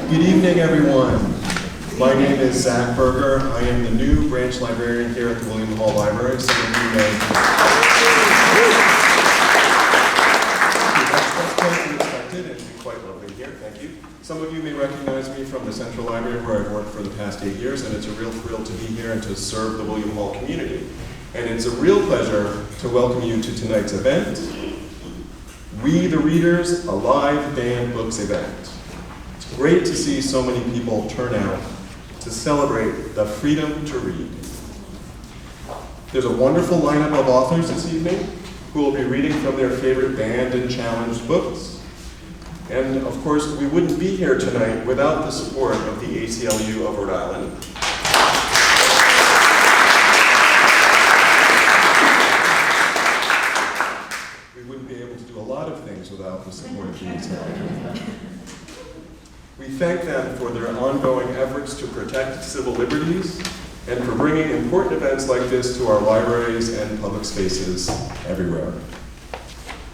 Good evening, everyone. My name is Zach Berger. I am the new branch librarian here at the William Hall Library. Some of you may... That's quite unexpected and quite lovely here. Thank you. Some of you may recognize me from the Central Library where I've worked for the past 8 years, and it's a real thrill to be here and to serve the William Hall community. And it's a real pleasure to welcome you to tonight's event, We the Readers, a live banned books event. It's great to see so many people turn out to celebrate the freedom to read. There's a wonderful lineup of authors this evening who will be reading from their favorite banned and challenged books. And of course, we wouldn't be here tonight without the support of the ACLU of Rhode Island. We wouldn't be able to do a lot of things without the support of the ACLU. We thank them for their ongoing efforts to protect civil liberties and for bringing important events like this to our libraries and public spaces everywhere.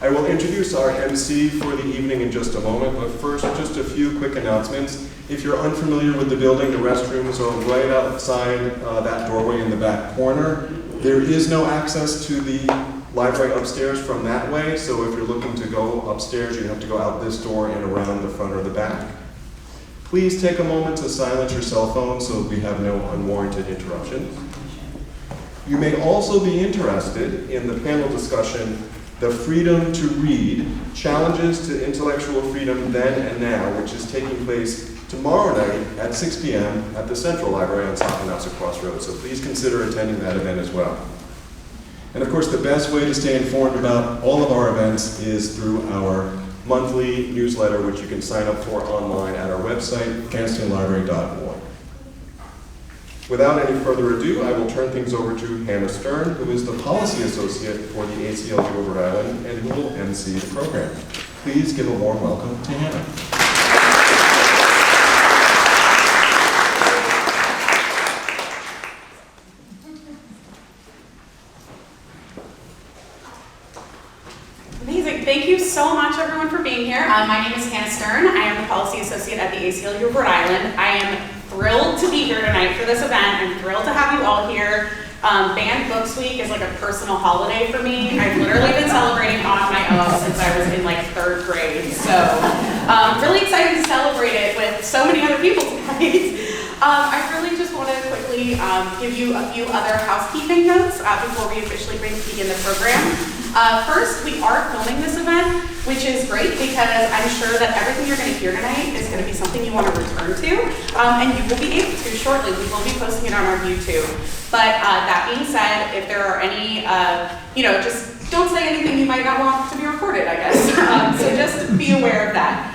I will introduce our MC for the evening in just a moment, but first, just a few quick announcements. If you're unfamiliar with the building, the restrooms are right outside that doorway in the back corner. There is no access to the library upstairs from that way, so if you're looking to go upstairs, you have to go out this door and around the front or the back. Please take a moment to silence your cell phone so we have no unwarranted interruptions. You may also be interested in the panel discussion, The Freedom to Read, Challenges to Intellectual Freedom Then and Now, which is taking place tomorrow night at 6 p.m. at the Central Library on Sockanassa Crossroads, so please consider attending that event as well. And of course, the best way to stay informed about all of our events is through our monthly newsletter, which you can sign up for online at our website, cranstonlibrary.org. Without any further ado, I will turn things over to Hannah Stern, who is the Policy Associate for the ACLU of Rhode Island and who will MC the program. Please give a warm welcome to Hannah. Thank you so much, everyone, for being here. My name is Hannah Stern. I am the Policy Associate at the ACLU of Rhode Island. I am thrilled to be here tonight for this event. I'm thrilled to have you all here. Banned Books Week is like a personal holiday for me. I've literally been celebrating on my own since I was in like 3rd grade. So really excited to celebrate it with so many other people tonight. I really just want to quickly give you a few other housekeeping notes before we officially begin the program. First, we are filming this event, which is great because I'm sure that everything you're going to hear tonight is going to be something you want to return to, and you will be able to shortly. We will be posting it on our YouTube. But that being said, if there are any, just don't say anything you might not want to be recorded, I guess. So just be aware of that.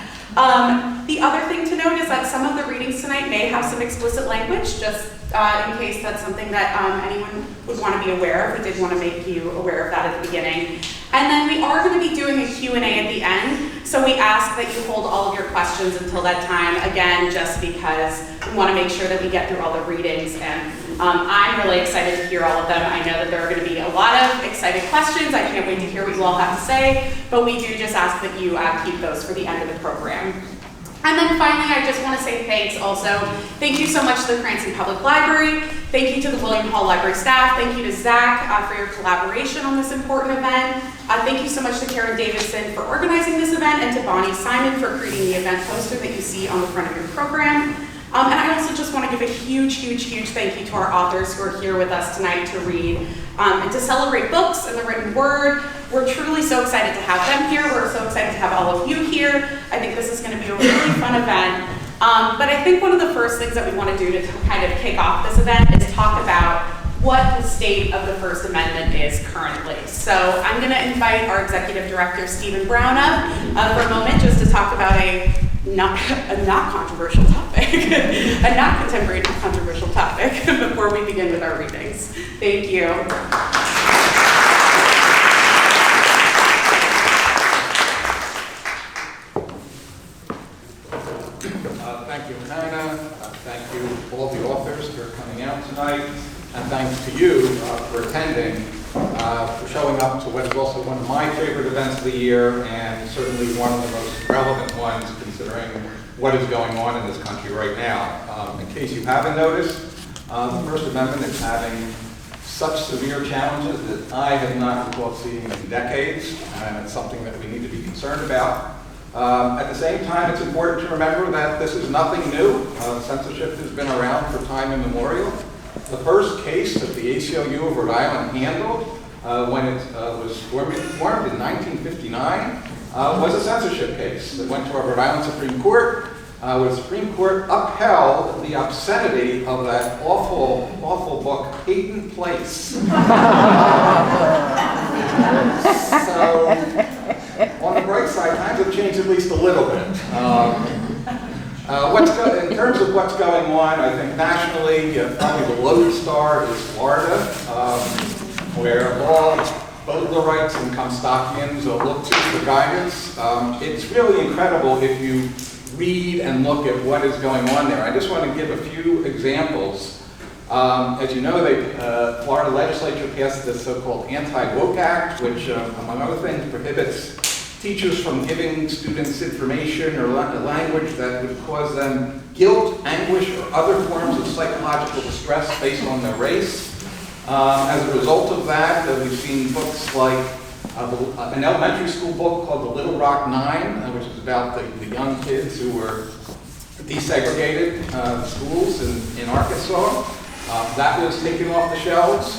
The other thing to note is that some of the readings tonight may have some explicit language, just in case that's something that anyone would want to be aware of. We did want to make you aware of that at the beginning. And then we are going to be doing a Q&A at the end, so we ask that you hold all of your questions until that time, again, just because we want to make sure that we get through all the readings, and I'm really excited to hear all of them. I know that there are going to be a lot of exciting questions. I can't wait to hear what you all have to say, but we do just ask that you keep those for the end of the program. And then finally, I just want to say thanks also. Thank you so much to the Cranston Public Library. Thank you to the William Hall Library staff. Thank you to Zach for your collaboration on this important event. Thank you so much to Karen Davidson for organizing this event and to Bonnie Simon for creating the event poster that you see on the front of your program. And I also just want to give a huge thank you to our authors who are here with us tonight to read and to celebrate books and the written word. We're truly so excited to have them here. We're so excited to have all of you here. I think this is going to be a really fun event. But I think one of the first things that we want to do to kind of kick off this event is talk about what the state of the First Amendment is currently. So I'm going to invite our Executive Director, Stephen Brown, up for a moment just to talk about a not controversial topic, a not contemporary controversial topic before we begin with our readings. Thank you. Thank you, Hannah. Thank you, all the authors, for coming out tonight. And thanks to you for attending for showing up to what is also one of my favorite events of the year, and certainly one of the most relevant ones considering what is going on in this country right now. In case you haven't noticed, the First Amendment is having such severe challenges that I have not recalled seeing in decades, and it's something that we need to be concerned about. At the same time, it's important to remember that this is nothing new. Censorship has been around for time immemorial. The first case that the ACLU of Rhode Island handled when it was formed in 1959 was a censorship case that went to our Rhode Island Supreme Court, where the Supreme Court upheld the obscenity of that awful, awful book, Peyton Place. So, on the bright side, times have changed at least a little bit. In terms of what's going on, I think nationally, probably the lodestar is Florida, where both the rights and Comstockians look to for guidance. It's really incredible if you read and look at what is going on there. I just want to give a few examples. As you know, the Florida legislature passed this so-called Anti-Woke Act, which, among other things, prohibits teachers from giving students information or language that would cause them guilt, anguish, or other forms of psychological distress based on their race. As a result of that, we've seen books like an elementary school book called The Little Rock Nine, which is about the young kids who were desegregated schools in Arkansas. That was taken off the shelves.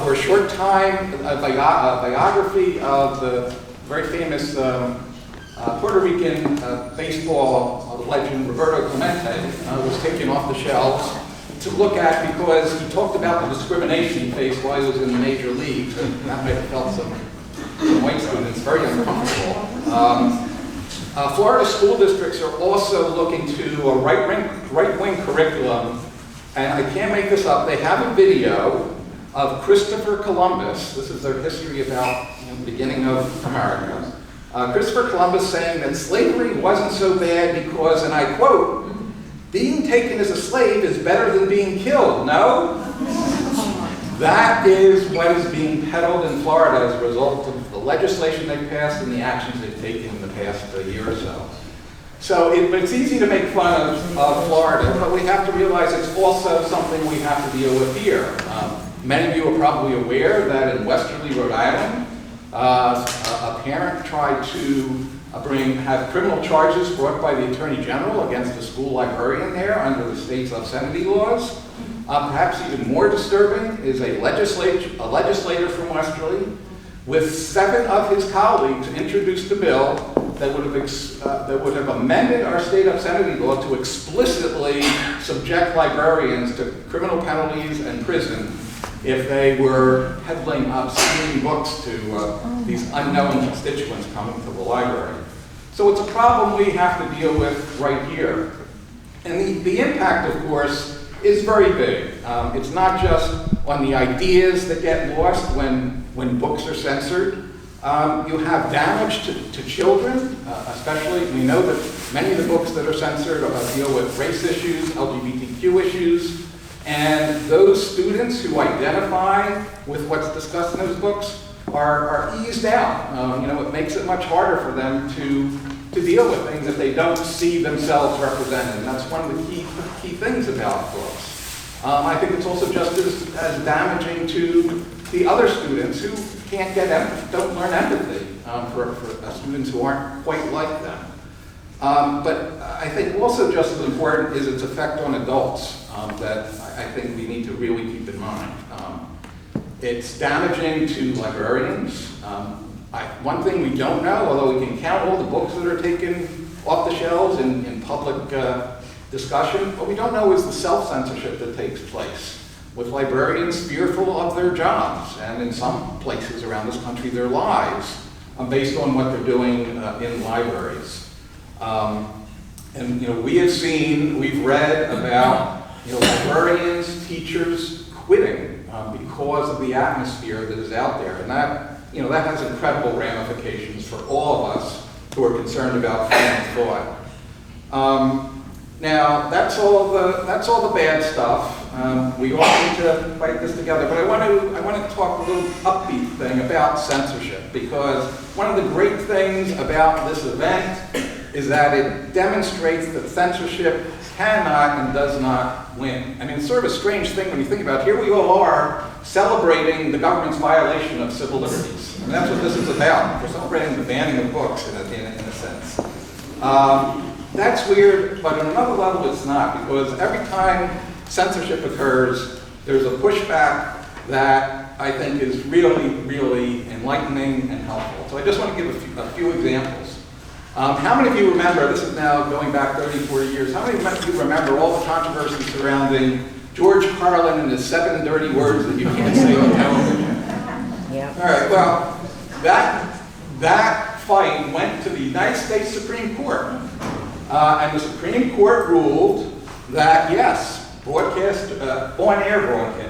For a short time, a biography of the very famous Puerto Rican baseball legend Roberto Clemente was taken off the shelves to look at because he talked about the discrimination he faced while he was in the major leagues, and that may have felt some white students very uncomfortable. Florida school districts are also looking to a right-wing curriculum, and I can't make this up. They have a video of Christopher Columbus. This is their history about the beginning of America. Christopher Columbus saying that slavery wasn't so bad because, and I quote, being taken as a slave is better than being killed, no? That is what is being peddled in Florida as a result of the legislation they've passed and the actions they've taken in the past year or so. So it's easy to make fun of Florida, but we have to realize it's also something we have to deal with here. Many of you are probably aware that in Westerly, Rhode Island, a parent tried to have criminal charges brought by the Attorney General against the school librarian there under the state's obscenity laws. Perhaps even more disturbing is a legislator from Westerly with 7 of his colleagues introduced a bill that would have amended our state obscenity law to explicitly subject librarians to criminal penalties and prison if they were peddling obscene books to these unknown constituents coming to the library. So it's a problem we have to deal with right here. And the impact, of course, is very big. It's not just on the ideas that get lost when books are censored. You have damage to children, especially, we know that many of the books that are censored deal with race issues, LGBTQ issues, and those students who identify with what's discussed in those books are eased out. It makes it much harder for them to deal with things that they don't see themselves represented, and that's one of the key things about books. I think it's also just as damaging to the other students who don't learn empathy for students who aren't quite like them. But I think also just as important is its effect on adults that I think we need to really keep in mind. It's damaging to librarians. One thing we don't know, although we can count all the books that are taken off the shelves in public discussion, what we don't know is the self-censorship that takes place, with librarians fearful of their jobs, and in some places around this country, their lives, based on what they're doing in libraries. We've read about librarians, teachers quitting because of the atmosphere that is out there, and that has incredible ramifications for all of us who are concerned about freedom of thought. Now, that's all the bad stuff. We all need to fight this together. But I want to talk a little upbeat thing about censorship, because one of the great things about this event is that it demonstrates that censorship cannot and does not win. I mean, it's sort of a strange thing when you think about it. Here we all are celebrating the government's violation of civil liberties. And that's what this is about. We're celebrating the banning of books in a sense. That's weird, but on another level it's not, because every time censorship occurs, there's a pushback that I think is really, really enlightening and helpful. So I just want to give a few examples. How many of you remember, this is now going back 30, 40 years, how many of you remember all the controversy surrounding George Carlin and his 7 dirty words that you can't say on television? Yeah. All right, well, that fight went to the United States Supreme Court. And the Supreme Court ruled that, yes, on-air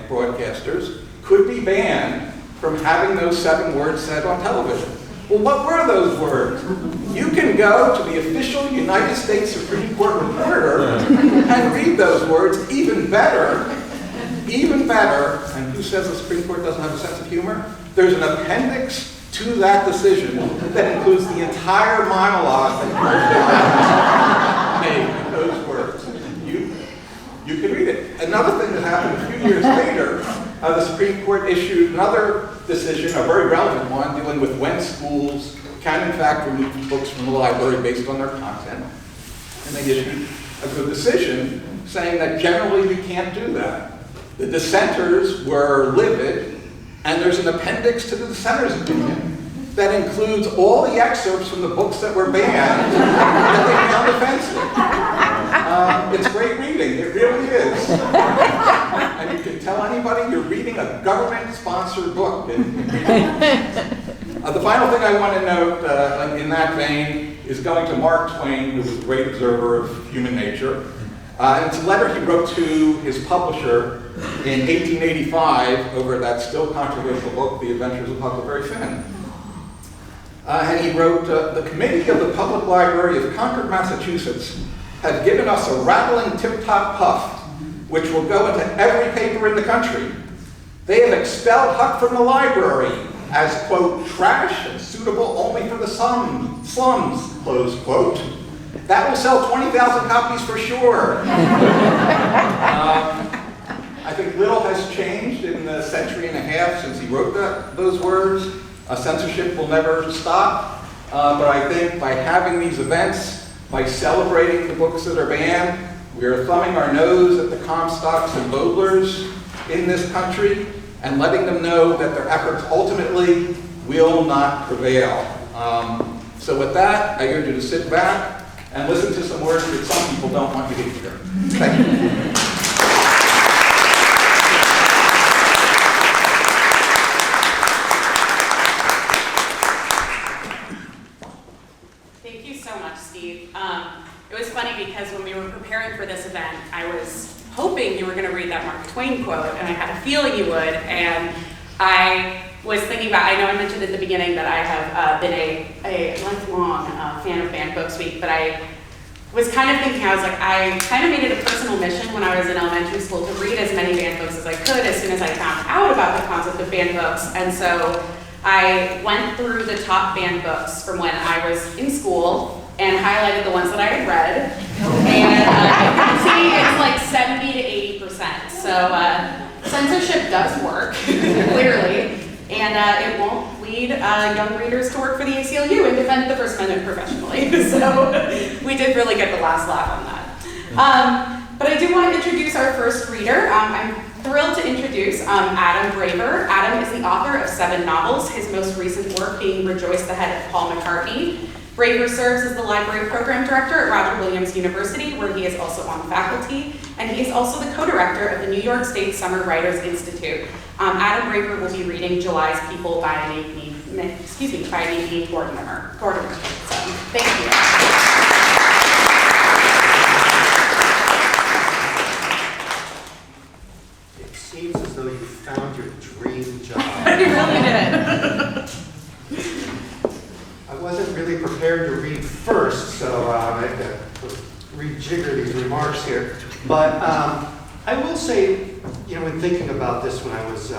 broadcasters could be banned from having those 7 words said on television. Well, what were those words? You can go to the official United States Supreme Court reporter and read those words. Even better, and who says the Supreme Court doesn't have a sense of humor? There's an appendix to that decision that includes the entire monologue that made those words. You can read it. Another thing that happened a few years later, the Supreme Court issued another decision, a very relevant one, dealing with when schools can in fact remove books from the library based on their content. And they issued a good decision saying that generally you can't do that. The dissenters were livid, and there's an appendix to the dissenter's opinion that includes all the excerpts from the books that were banned that they found offensive. It's great reading, it really is. And you can tell anybody you're reading a government-sponsored book. The final thing I want to note in that vein is going to Mark Twain, who was a great observer of human nature. And it's a letter he wrote to his publisher in 1885 over that still controversial book, The Adventures of Huckleberry Finn. And he wrote, the committee of the Public Library of Concord, Massachusetts, have given us a rattling tip-top puff, which will go into every paper in the country. They have expelled Huck from the library as, quote, trash and suitable only for the slums, close quote. That will sell 20,000 copies for sure. I think little has changed in the century and a half since he wrote those words. Censorship will never stop, but I think by having these events, by celebrating the books that are banned, we are thumbing our nose at the Comstocks and Vogtlers in this country and letting them know that their efforts ultimately will not prevail. So with that, I urge you to sit back and listen to some words that some people don't want you to hear. Thank you. Thank you so much, Steve. It was funny because when we were preparing for this event, I was hoping you were going to read that Mark Twain quote, and I had a feeling you would, and I was thinking about, I know I mentioned at the beginning that I have been a lifelong fan of Banned Books Week, but I was kind of thinking, I was like, I kind of made it a personal mission when I was in elementary school to read as many banned books as I could as soon as I found out about the concept of banned books, and so I went through the top banned books from when I was in school and highlighted the ones that I had read, and you can see it's like 70 to 80%. So censorship does work, clearly, and it won't lead young readers to work for the ACLU and defend the First Amendment professionally. So we did really get the last laugh on that. But I do want to introduce our first reader. I'm thrilled to introduce Adam Braver. Adam is the author of 7 novels, his most recent work being Rejoice the Head of Paul McCartney. Braver serves as the library program director at Roger Williams University, where he is also on faculty, and he is also the co-director of the New York State Summer Writers Institute. Adam Braver will be reading July's People by Nadine Gordimer. So, thank you. It seems as though you found your dream job. I really did. I wasn't really prepared to read first, so I have to rejigger these remarks here. But I will say, you know, in thinking about this when I was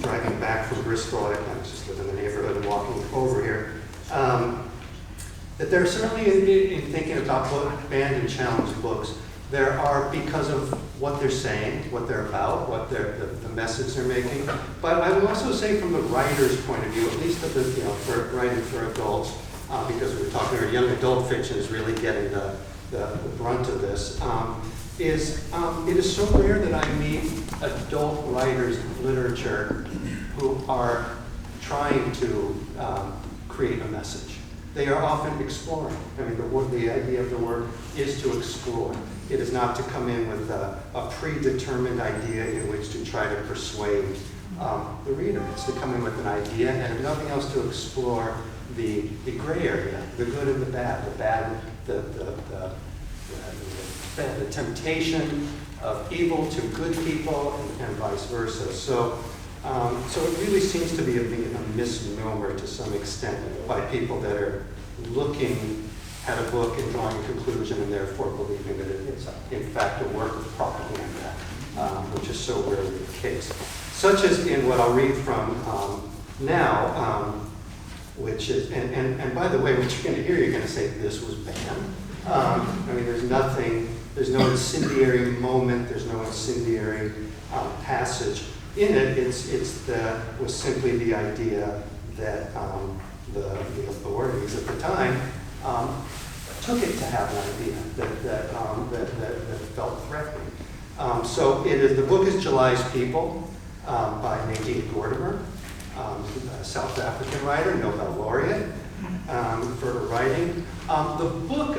driving back from Bristol, I was just living in the neighborhood and walking over here, that there are certainly, in thinking about book, banned and challenged books, there are, because of what they're saying, what they're about, what the message they're making. But I will also say from the writer's point of view, at least of the, you know, for writing for adults, because we were talking about young adult fiction is really getting the brunt of this, it is so rare that I meet adult writers of literature who are trying to create a message. They are often exploring. I mean, the idea of the work is to explore. It is not to come in with a predetermined idea in which to try to persuade the reader. It's to come in with an idea and, if nothing else, to explore the gray area, the good and the bad, the temptation of evil to good people and vice versa. So it really seems to be a misnomer to some extent by people that are looking at a book and drawing a conclusion and therefore believing that it is, in fact, a work of propaganda, which is so rarely the case. Such as in what I'll read from now, which is, and by the way, what you're going to hear, you're going to say, this was banned. I mean, there's no incendiary moment, there's no incendiary passage in it. It was simply the idea that the authorities at the time took it to have an idea that felt threatening. So the book is July's People by Nadine Gordimer, a South African writer, Nobel laureate for her writing. The book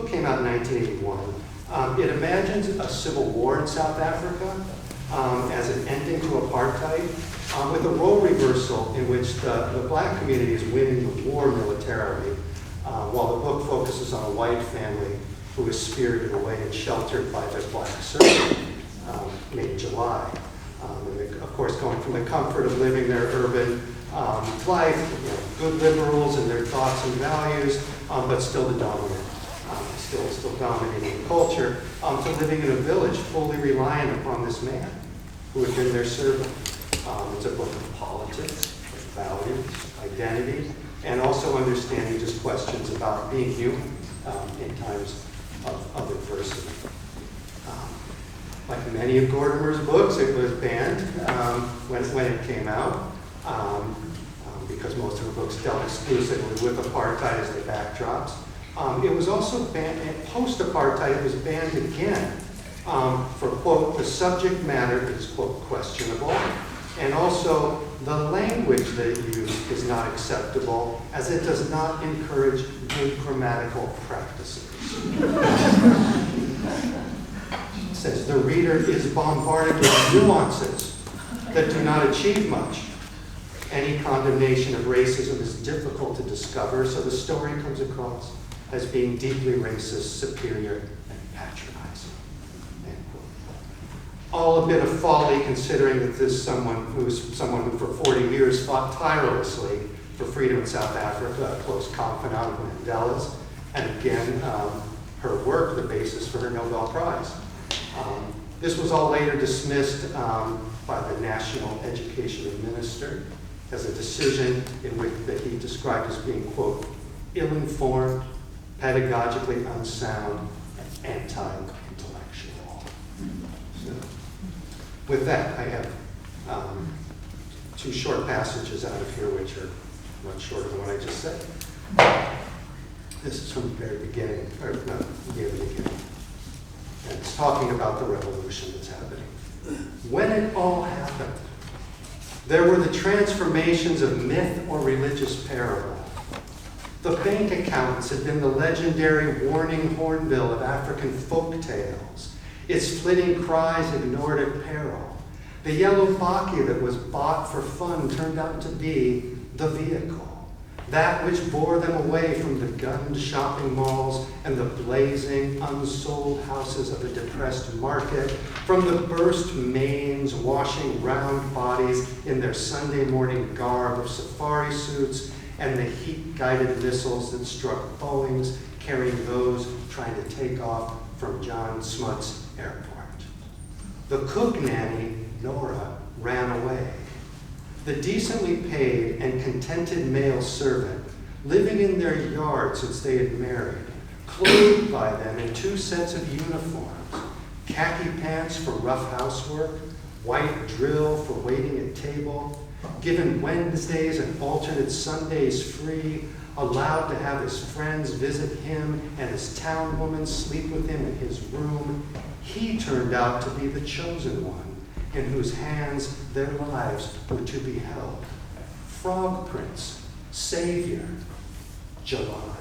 came out in 1981. It imagines a civil war in South Africa as an ending to apartheid, with a role reversal in which the black community is winning the war militarily, while the book focuses on a white family who is spirited away and sheltered by their black servant named July. Of course, going from the comfort of living their urban life, you know, good liberals and their thoughts and values, but still the dominant, still dominating the culture, to living in a village fully reliant upon this man who had been their servant. It's a book of politics, of values, identity, and also understanding just questions about being human in times of adversity. Like many of Gordimer's books, it was banned when it came out, because most of her books dealt exclusively with apartheid as the backdrops. It was also banned, post-apartheid, it was banned again for, quote, the subject matter is, quote, questionable, and also the language that it used is not acceptable, as it does not encourage good grammatical practices. It says the reader is bombarded with nuances that do not achieve much. Any condemnation of racism is difficult to discover, so the story comes across as being deeply racist, superior, and patronizing. End quote. All a bit of folly, considering that this is someone who for 40 years fought tirelessly for freedom in South Africa, a close confidant of Mandela's, and again, her work, the basis for her Nobel Prize. This was all later dismissed by the National Education Minister as a decision in which that he described as being, quote, ill-informed, pedagogically unsound, and anti-intellectual. So, with that, I have two short passages out of here, which are much shorter than what I just said. This is from the very beginning, or not near the beginning. And it's talking about the revolution that's happening. When it all happened, there were the transformations of myth or religious parable. The bank accountants had been the legendary warning hornbill of African folk tales. Its flitting cries ignored at peril. The yellow bakkie that was bought for fun turned out to be the vehicle. That which bore them away from the gunned shopping malls and the blazing, unsold houses of a depressed market, from the burst mains washing round bodies in their Sunday morning garb of safari suits, and the heat-guided missiles that struck Boeings carrying those trying to take off from John Smuts Airport. The cook nanny, Nora, ran away. The decently paid and contented male servant, living in their yard since they had married, clothed by them in 2 sets of uniforms, khaki pants for rough housework, white drill for waiting at table, given Wednesdays and alternate Sundays free, allowed to have his friends visit him and his town woman sleep with him in his room. He turned out to be the chosen one, in whose hands their lives were to be held. Frog Prince, Savior, July.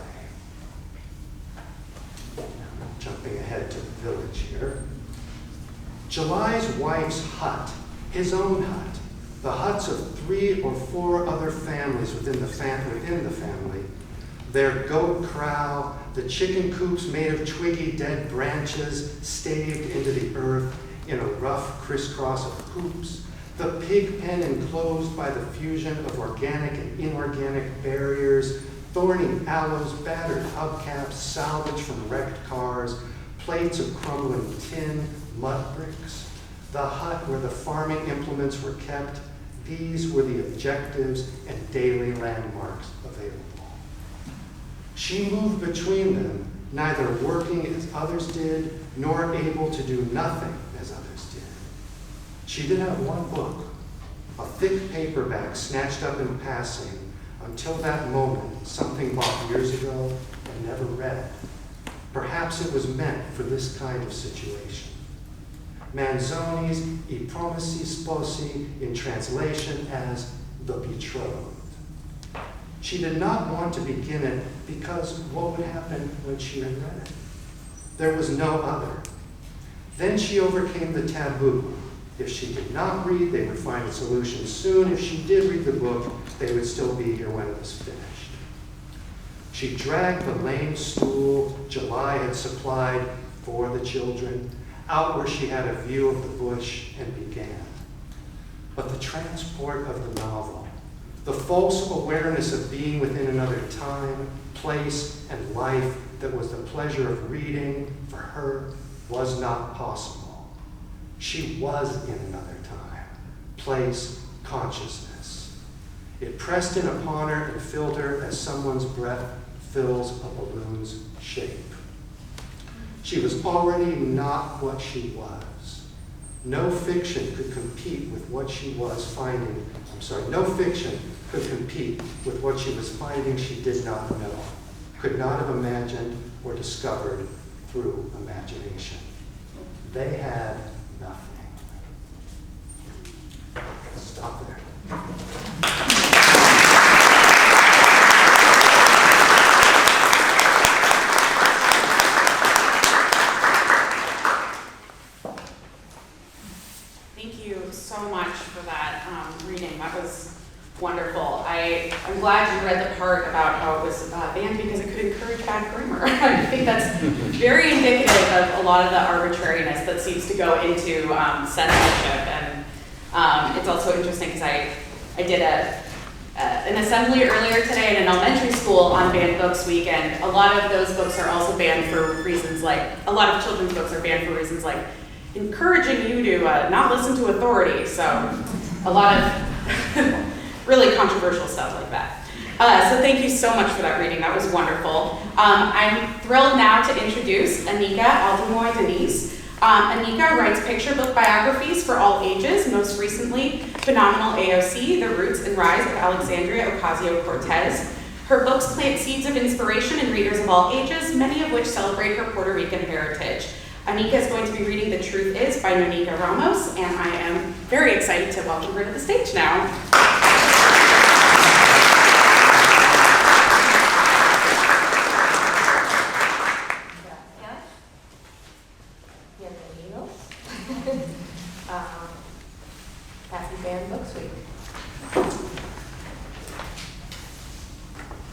Now, jumping ahead to the village here. July's wife's hut, his own hut, the huts of 3 or 4 other families within the family, their goat corral, the chicken coops made of twiggy dead branches staved into the earth in a rough crisscross of hoops, the pig pen enclosed by the fusion of organic and inorganic barriers, thorny aloes, battered hubcaps, salvage from wrecked cars, plates of crumbling tin, mud bricks, the hut where the farming implements were kept. These were the objectives and daily landmarks available. She moved between them, neither working as others did, nor able to do nothing as others did. She did have one book, a thick paperback snatched up in passing, until that moment, something bought years ago and never read. Perhaps it was meant for this kind of situation. Manzoni's I Promessi Sposi, in translation as The Betrothed. She did not want to begin it because what would happen when she had read it? There was no other. Then she overcame the taboo. If she did not read, they would find a solution soon. If she did read the book, they would still be here when it was finished. She dragged the lame stool July had supplied for the children out where she had a view of the bush and began. But the transport of the novel, the false awareness of being within another time, place, and life that was the pleasure of reading for her was not possible. She was in another time, place, consciousness. It pressed in upon her and filled her as someone's breath fills a balloon's shape. She was already not what she was. No fiction could compete with what she was finding. No fiction could compete with what she was finding she did not know, could not have imagined or discovered through imagination. They had nothing. Stop there. Thank you so much for that reading. That was wonderful. I'm glad you read the part about how it was banned because it could encourage bad grammar. I think that's very indicative of a lot of the arbitrariness that seems to go into censorship. And it's also interesting because I did an assembly earlier today in an elementary school on banned books week, and a lot of those books are also banned for reasons like, a lot of children's books are banned for reasons like encouraging you to not listen to authority. So a lot of really controversial stuff like that. So thank you so much for that reading. That was wonderful. I'm thrilled now to introduce Anika Aldamuy Denise. Anika writes picture book biographies for all ages, most recently Phenomenal AOC, The Roots and Rise of Alexandria Ocasio-Cortez. Her books plant seeds of inspiration in readers of all ages, many of which celebrate her Puerto Rican heritage. Anika is going to be reading The Truth Is by Nonika Ramos, and I am very excited to welcome her to the stage now. Happy Banned Books Week.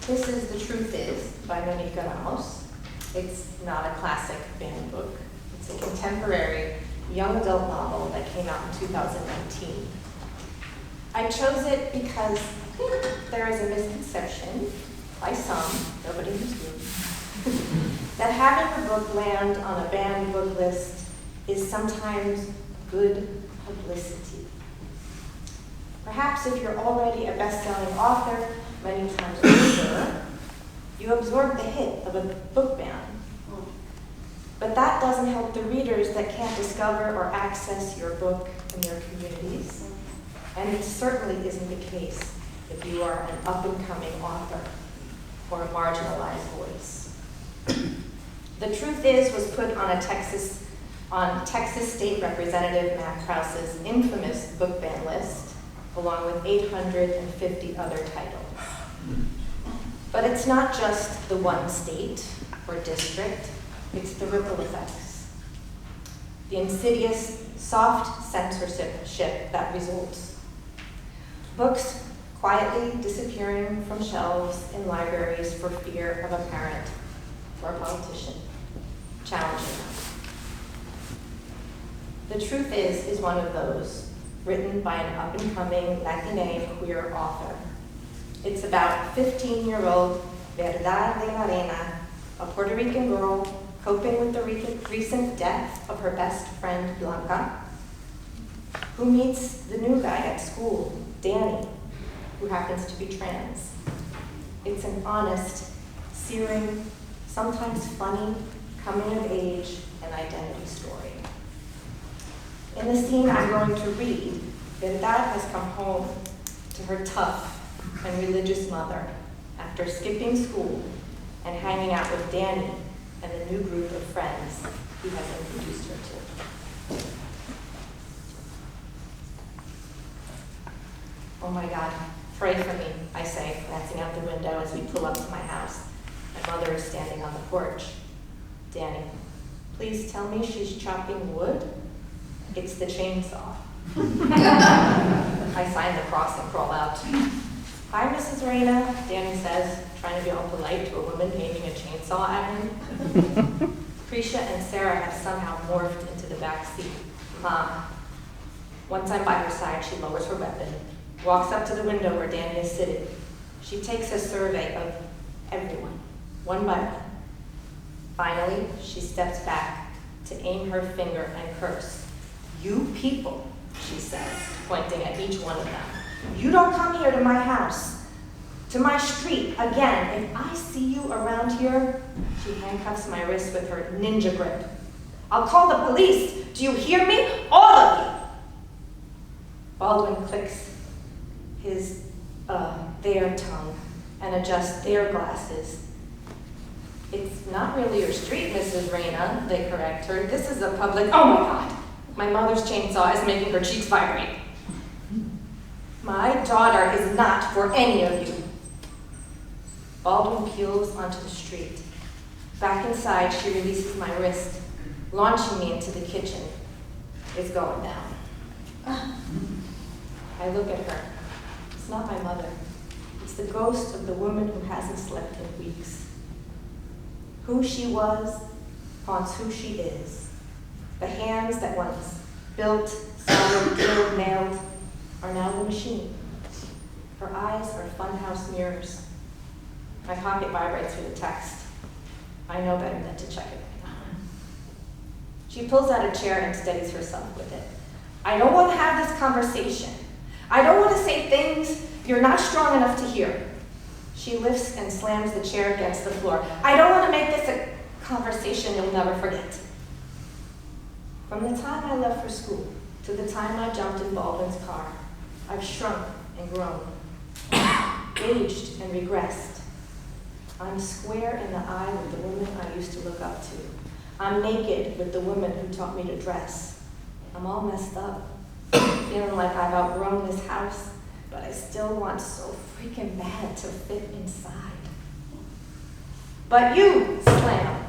This is The Truth Is by Nonika Ramos. It's not a classic banned book. It's a contemporary young adult novel that came out in 2019. I chose it because there is a misconception, by some, nobody in this room, that having a book land on a banned book list is sometimes good publicity. Perhaps if you're already a best-selling author, many times over, you absorb the hit of a book ban. But that doesn't help the readers that can't discover or access your book in their communities. And it certainly isn't the case if you are an up-and-coming author or a marginalized voice. The Truth Is was put on Texas State Representative Matt Krause's infamous book ban list, along with 850 other titles. But it's not just the one state or district, it's the ripple effects. The insidious, soft censorship that results. Books quietly disappearing from shelves in libraries for fear of a parent or a politician challenging them. The Truth Is one of those, written by an up-and-coming Latina queer author. It's about 15-year-old Verdad de la Arena, a Puerto Rican girl coping with the recent death of her best friend, Blanca, who meets the new guy at school, Danny, who happens to be trans. It's an honest, searing, sometimes funny, coming of age and identity story. In the scene I'm going to read, Verdad has come home to her tough and religious mother after skipping school and hanging out with Danny and the new group of friends he has introduced her to. Oh my God, pray for me, I say, glancing out the window as we pull up to my house. My mother is standing on the porch. Danny, please tell me she's chopping wood? It's the chainsaw. I sign the cross and crawl out. Hi, Mrs. Reyna, Danny says, trying to be all polite to a woman aiming a chainsaw at him. Krisha and Sarah have somehow morphed into the back seat. Mom. Once I'm by her side, she lowers her weapon, walks up to the window where Danny is sitting. She takes a survey of everyone, one by one. Finally, she steps back to aim her finger and curse. You people, she says, pointing at each one of them. You don't come here to my house, to my street again. If I see you around here, she handcuffs my wrist with her ninja grip. I'll call the police. Do you hear me? All of you. Baldwin clicks his their tongue and adjusts their glasses. It's not really your street, Mrs. Reyna, they correct her. This is a public, oh my God. My mother's chainsaw is making her cheeks vibrate. My daughter is not for any of you. Baldwin peels onto the street. Back inside, she releases my wrist, launching me into the kitchen. It's going down. I look at her. It's not my mother. It's the ghost of the woman who hasn't slept in weeks. Who she was haunts who she is. The hands that once built, solid, drilled, nailed, are now the machine. Her eyes are funhouse mirrors. My pocket vibrates with a text. I know better than to check it right now. She pulls out a chair and steadies herself with it. I don't want to have this conversation. I don't want to say things you're not strong enough to hear. She lifts and slams the chair against the floor. I don't want to make this a conversation you'll never forget. From the time I left for school to the time I jumped in Baldwin's car, I've shrunk and grown, aged and regressed. I'm square in the eye with the woman I used to look up to. I'm naked with the woman who taught me to dress. I'm all messed up, feeling like I've outgrown this house, but I still want so freaking bad to fit inside. But you, slam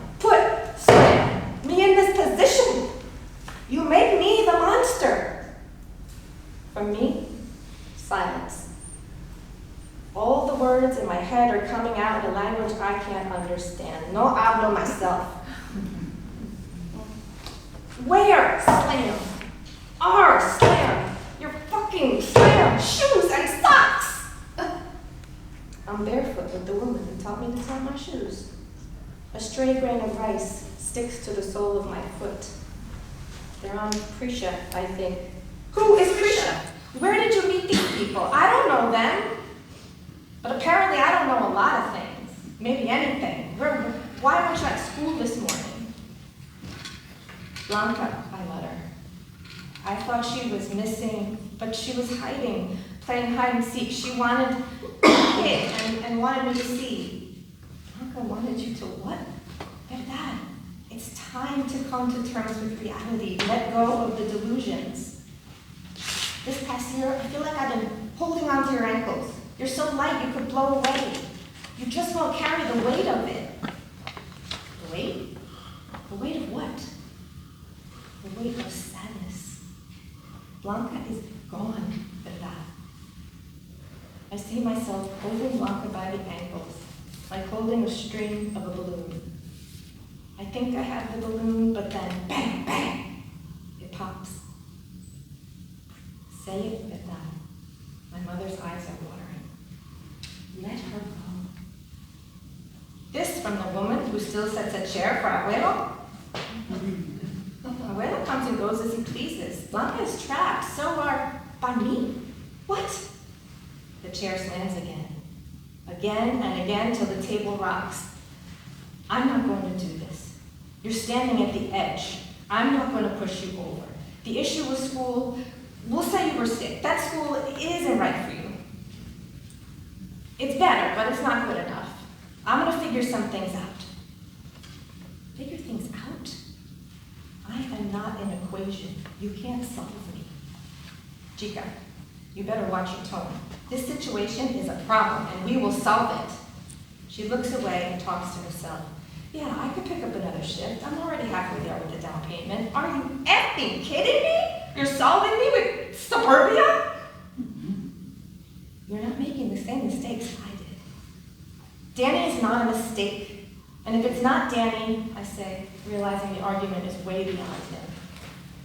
me in this position. You make me the monster. From me, silence. All the words in my head are coming out in a language I can't understand. No hablo myself. Where, slam? Slam. You're fucking slam. Shoes and socks. I'm barefoot with the woman who taught me to tie my shoes. A stray grain of rice sticks to the sole of my foot. They're on Prisha, I think. Who is Prisha? Where did you meet these people? I don't know them. But apparently I don't know a lot of things. Maybe anything. Why weren't you at school this morning? Blanca, I mutter. I thought she was missing, but she was hiding, playing hide and seek. She wanted a kid and wanted me to see. Blanca wanted you to what? Dad, it's time to come to terms with reality. Let go of the delusions. This past year, I feel like I've been holding on to your ankles. You're so light you could blow away. You just won't carry the weight of it. The weight? The weight of what? The weight of sadness. Blanca is gone at that. I see myself holding Blanca by the ankles, like holding a string of a balloon. I think I have the balloon, but then bang, bang, it pops. Say it at that. My mother's eyes are watering. Let her go. This from the woman who still sets a chair for Abuelo? Abuelo comes and goes as he pleases. Blanca is trapped. So are by me. What? The chair slams again. Again and again till the table rocks. I'm not going to do this. You're standing at the edge. I'm not going to push you over. The issue with school, we'll say you were sick. That school isn't right for you. It's better, but it's not good enough. I'm going to figure some things out. Figure things out? I am not an equation. You can't solve me. Chica, you better watch your tone. This situation is a problem, and we will solve it. She looks away and talks to herself. Yeah, I could pick up another shift. I'm already halfway there with the down payment. Are you effing kidding me? You're solving me with suburbia? You're not making the same mistakes I did. Danny is not a mistake. And if it's not Danny, I say, realizing the argument is way beyond him.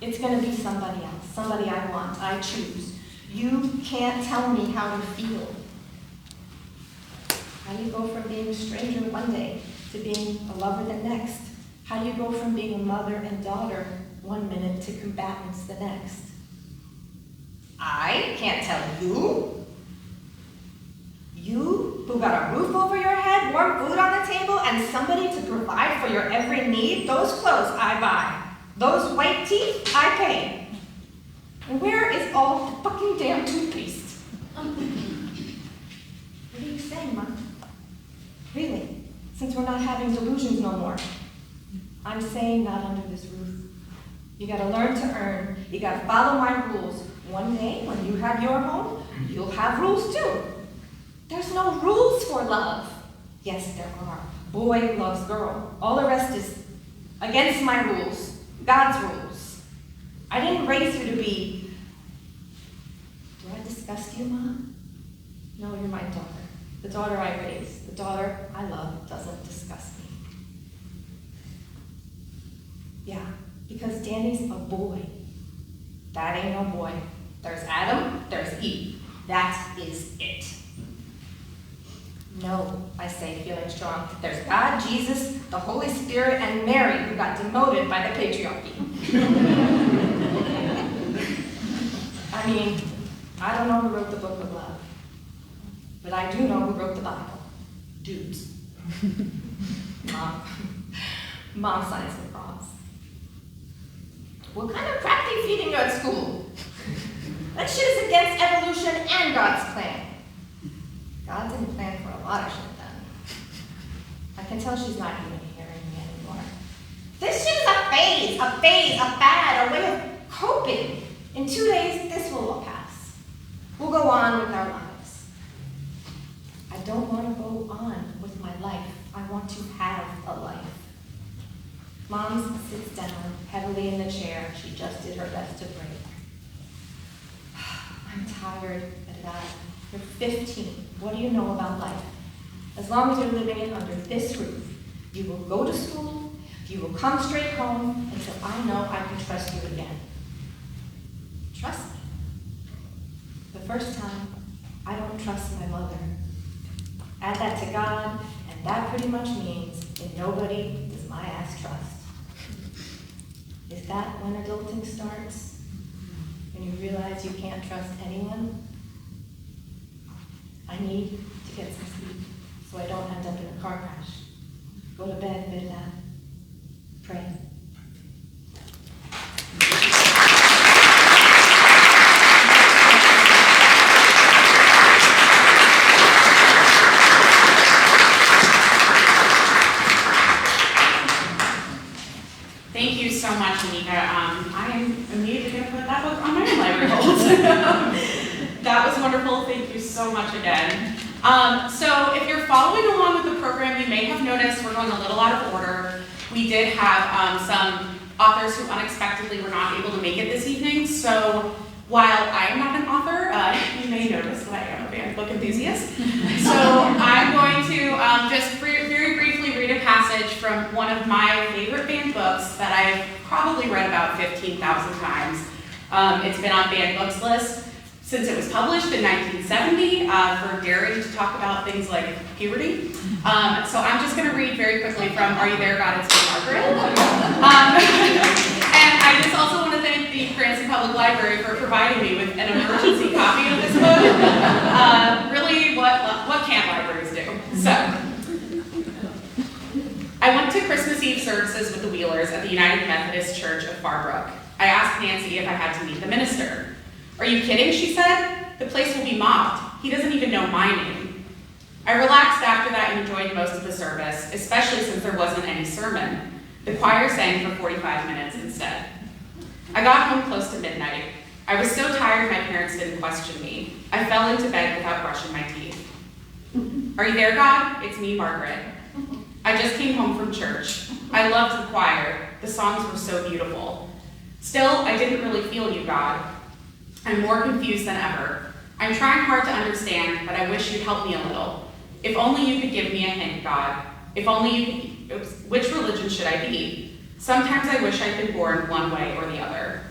It's going to be somebody else, somebody I want, I choose. You can't tell me how to feel. How do you go from being a stranger one day to being a lover the next? How do you go from being a mother and daughter one minute to combatants the next? I can't tell you. You, who got a roof over your head, warm food on the table, and somebody to provide for your every need, those clothes I buy. Those white teeth I pay. And where is all the fucking damn toothpaste? What are you saying, Mom? Really? Since we're not having delusions no more. I'm saying not under this roof. You gotta learn to earn. You gotta follow my rules. One day, when you have your home, you'll have rules too. There's no rules for love. Yes, there are. Boy loves girl. All the rest is against my rules, God's rules. I didn't raise you to be... Do I disgust you, Mom? No, you're my daughter. The daughter I raised, the daughter I love doesn't disgust me. Yeah, because Danny's a boy. That ain't no boy. There's Adam, there's Eve. That is it. No, I say, feeling strong. There's God, Jesus, the Holy Spirit, and Mary, who got demoted by the patriarchy. I mean, I don't know who wrote the book of love, but I do know who wrote the Bible. Dudes. Mom signs the cross. What kind of crap are you feeding you at school? That shit is against evolution and God's plan. God didn't plan for a lot of shit then. I can tell she's not even hearing me anymore. This shit is a fad, a way of coping. In 2 days, this will all pass. We'll go on with our lives. I don't want to go on with my life. I want to have a life. Mom sits down heavily in the chair she just did her best to break. I'm tired of that. You're 15. What do you know about life? As long as you're living it under this roof, you will go to school, you will come straight home until I know I can trust you again. Trust me. The first time, I don't trust my mother. Add that to God, and that pretty much means that nobody does my ass trust. Is that when adulting starts? When you realize you can't trust anyone? I need to get some sleep so I don't end up in a car crash. Go to bed, Vidya. Pray. Thank you so much, Anika. I am immediately going to put that book on my own library hold. That was wonderful. Thank you so much again. So if you're following along with the program, you may have noticed we're going a little out of order. We did have some authors who unexpectedly were not able to make it this evening. So while I am not an author, you may notice that I am a banned book enthusiast. So I'm going to just very briefly read a passage from one of my favorite banned books that I've probably read about 15,000 times. It's been on banned books list since it was published in 1970 for daring to talk about things like puberty. So I'm just going to read very quickly from Are You There, God? It's Me, Margaret. And I just also want to thank the Cranston Public Library for providing me with an emergency copy of this book. Really, what can't libraries do? So, I went to Christmas Eve services with the Wheelers at the United Methodist Church of Farbrook. I asked Nancy if I had to meet the minister. Are you kidding, she said. The place will be mobbed. He doesn't even know my name. I relaxed after that and enjoyed most of the service, especially since there wasn't any sermon. The choir sang for 45 minutes instead. I got home close to midnight. I was so tired my parents didn't question me. I fell into bed without brushing my teeth. Are you there, God? It's me, Margaret. I just came home from church. I loved the choir. The songs were so beautiful. Still, I didn't really feel you, God. I'm more confused than ever. I'm trying hard to understand, but I wish you'd help me a little. If only you could give me a hint, God. If only you could, which religion should I be? Sometimes I wish I'd been born one way or the other.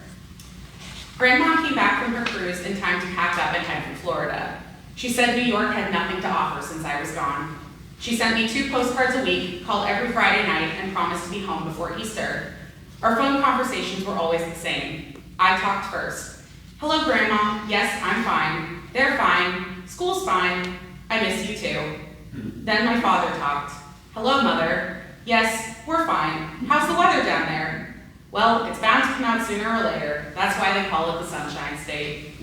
Grandma came back from her cruise in time to pack up and head for Florida. She said New York had nothing to offer since I was gone. She sent me 2 postcards a week, called every Friday night, and promised to be home before Easter. Our phone conversations were always the same. I talked first. Hello, Grandma. Yes, I'm fine. They're fine. School's fine. I miss you too. Then my father talked. Hello, Mother. Yes, we're fine. How's the weather down there? Well, it's bound to come out sooner or later. That's why they call it the Sunshine State.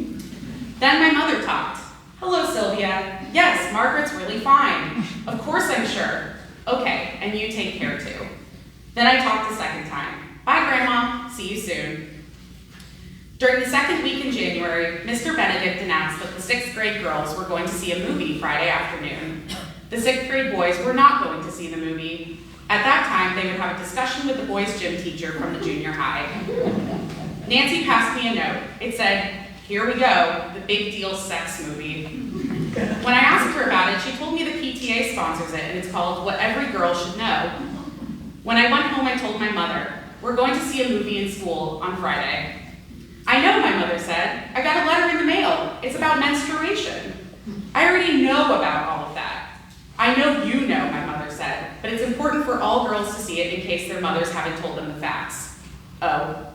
Then my mother talked. Hello, Sylvia. Yes, Margaret's really fine. Of course I'm sure. Okay, and you take care too. Then I talked a second time. Bye, Grandma. See you soon. During the second week in January, Mr. Benedict announced that the 6th grade girls were going to see a movie Friday afternoon. The 6th grade boys were not going to see the movie. At that time, they would have a discussion with the boys' gym teacher from the junior high. Nancy passed me a note. It said, here we go, the big deal sex movie. When I asked her about it, she told me the PTA sponsors it, and it's called What Every Girl Should Know. When I went home, I told my mother, we're going to see a movie in school on Friday. I know, my mother said. I got a letter in the mail. It's about menstruation. I already know about all of that. I know you know, my mother said, but it's important for all girls to see it in case their mothers haven't told them the facts. Oh.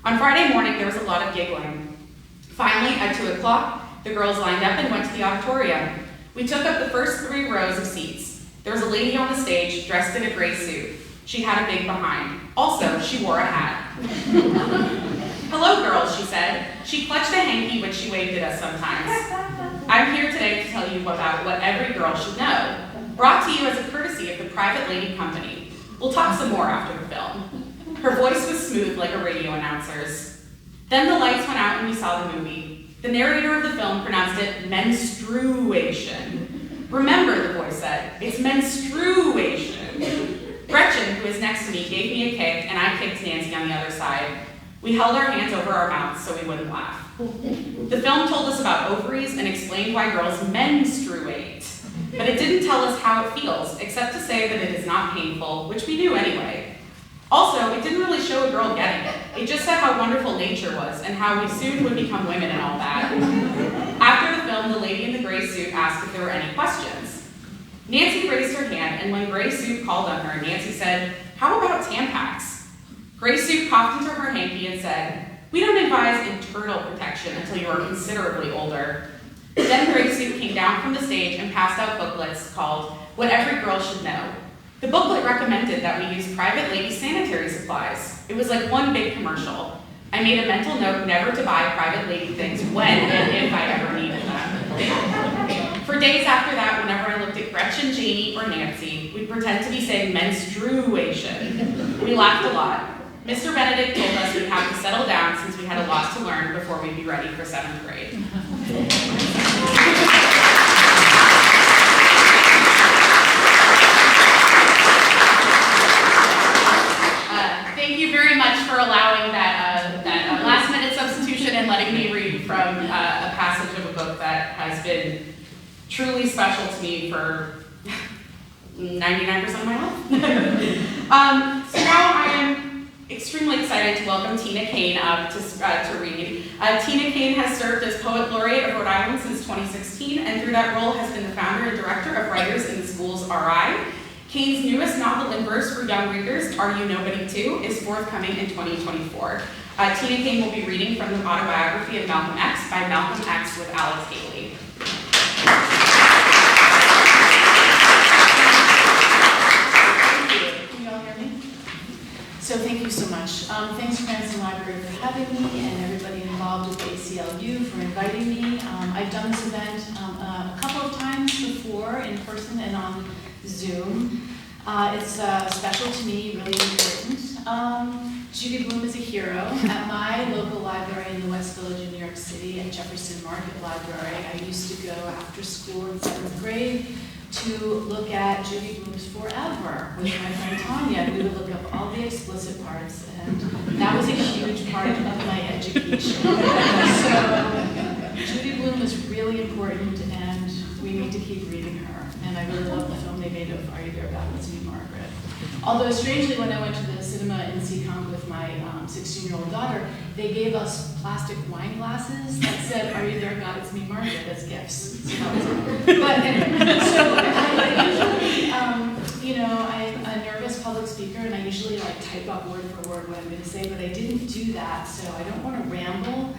On Friday morning, there was a lot of giggling. Finally, at 2 o'clock, the girls lined up and went to the auditorium. We took up the first 3 rows of seats. There was a lady on the stage dressed in a gray suit. She had a big behind. Also, she wore a hat. Hello, girls, she said. She clutched a hanky when she waved at us sometimes. I'm here today to tell you about what every girl should know. Brought to you as a courtesy of the Private Lady Company. We'll talk some more after the film. Her voice was smooth like a radio announcer's. Then the lights went out and we saw the movie. The narrator of the film pronounced it menstruation. Remember, the voice said, it's menstruation. Gretchen, who was next to me, gave me a kick, and I kicked Nancy on the other side. We held our hands over our mouths so we wouldn't laugh. The film told us about ovaries and explained why girls menstruate. But it didn't tell us how it feels, except to say that it is not painful, which we knew anyway. Also, it didn't really show a girl getting it. It just said how wonderful nature was and how we soon would become women and all that. After the film, the lady in the gray suit asked if there were any questions. Nancy raised her hand, and when Gray Suit called on her, Nancy said, how about Tampax? Gray Suit coughed into her hanky and said, "We don't advise internal protection until you are considerably older." Then Gray Suit came down from the stage and passed out booklets called What Every Girl Should Know. The booklet recommended that we use private lady sanitary supplies. It was like one big commercial. I made a mental note never to buy private lady things when and if I ever needed them. For days after that, whenever I looked at Gretchen, Janie, or Nancy, we'd pretend to be saying menstruation. We laughed a lot. Mr. Benedict told us we'd have to settle down since we had a lot to learn before we'd be ready for 7th grade. Thank you very much for allowing that last-minute substitution and letting me read from a passage of a book that has been truly special to me for 99% of my life. So now I am extremely excited to welcome Tina Kane up to read. Tina Kane has served as Poet Laureate of Rhode Island since 2016, and through that role has been the founder and director of Writers in the Schools RI. Kane's newest novel in verse for young readers, Are You Nobody Too?, is forthcoming in 2024. Tina Kane will be reading from the autobiography of Malcolm X by Malcolm X with Alex Haley. Can you all hear me? So thank you so much. Thanks Cranston Library for having me and everybody involved with ACLU for inviting me. I've done this event a couple of times before in person and on Zoom. It's special to me, really important. Judy Blume is a hero. At my local library in the West Village in New York City at Jefferson Market Library, I used to go after school in 7th grade to look at Judy Blume's Forever with my friend Tanya. We would look up all the explicit parts, and that was a huge part of my education. So Judy Blume is really important, and we need to keep reading her. And I really love the film they made of Are You There, God? It's Me, Margaret. Although strangely, when I went to the cinema in Seacon with my 16-year-old daughter, they gave us plastic wine glasses that said, Are You There, God? It's Me, Margaret, as gifts. So that was it. But anyway, so I usually, I'm a nervous public speaker, and I usually type up word for word what I'm going to say, but I didn't do that, so I don't want to ramble.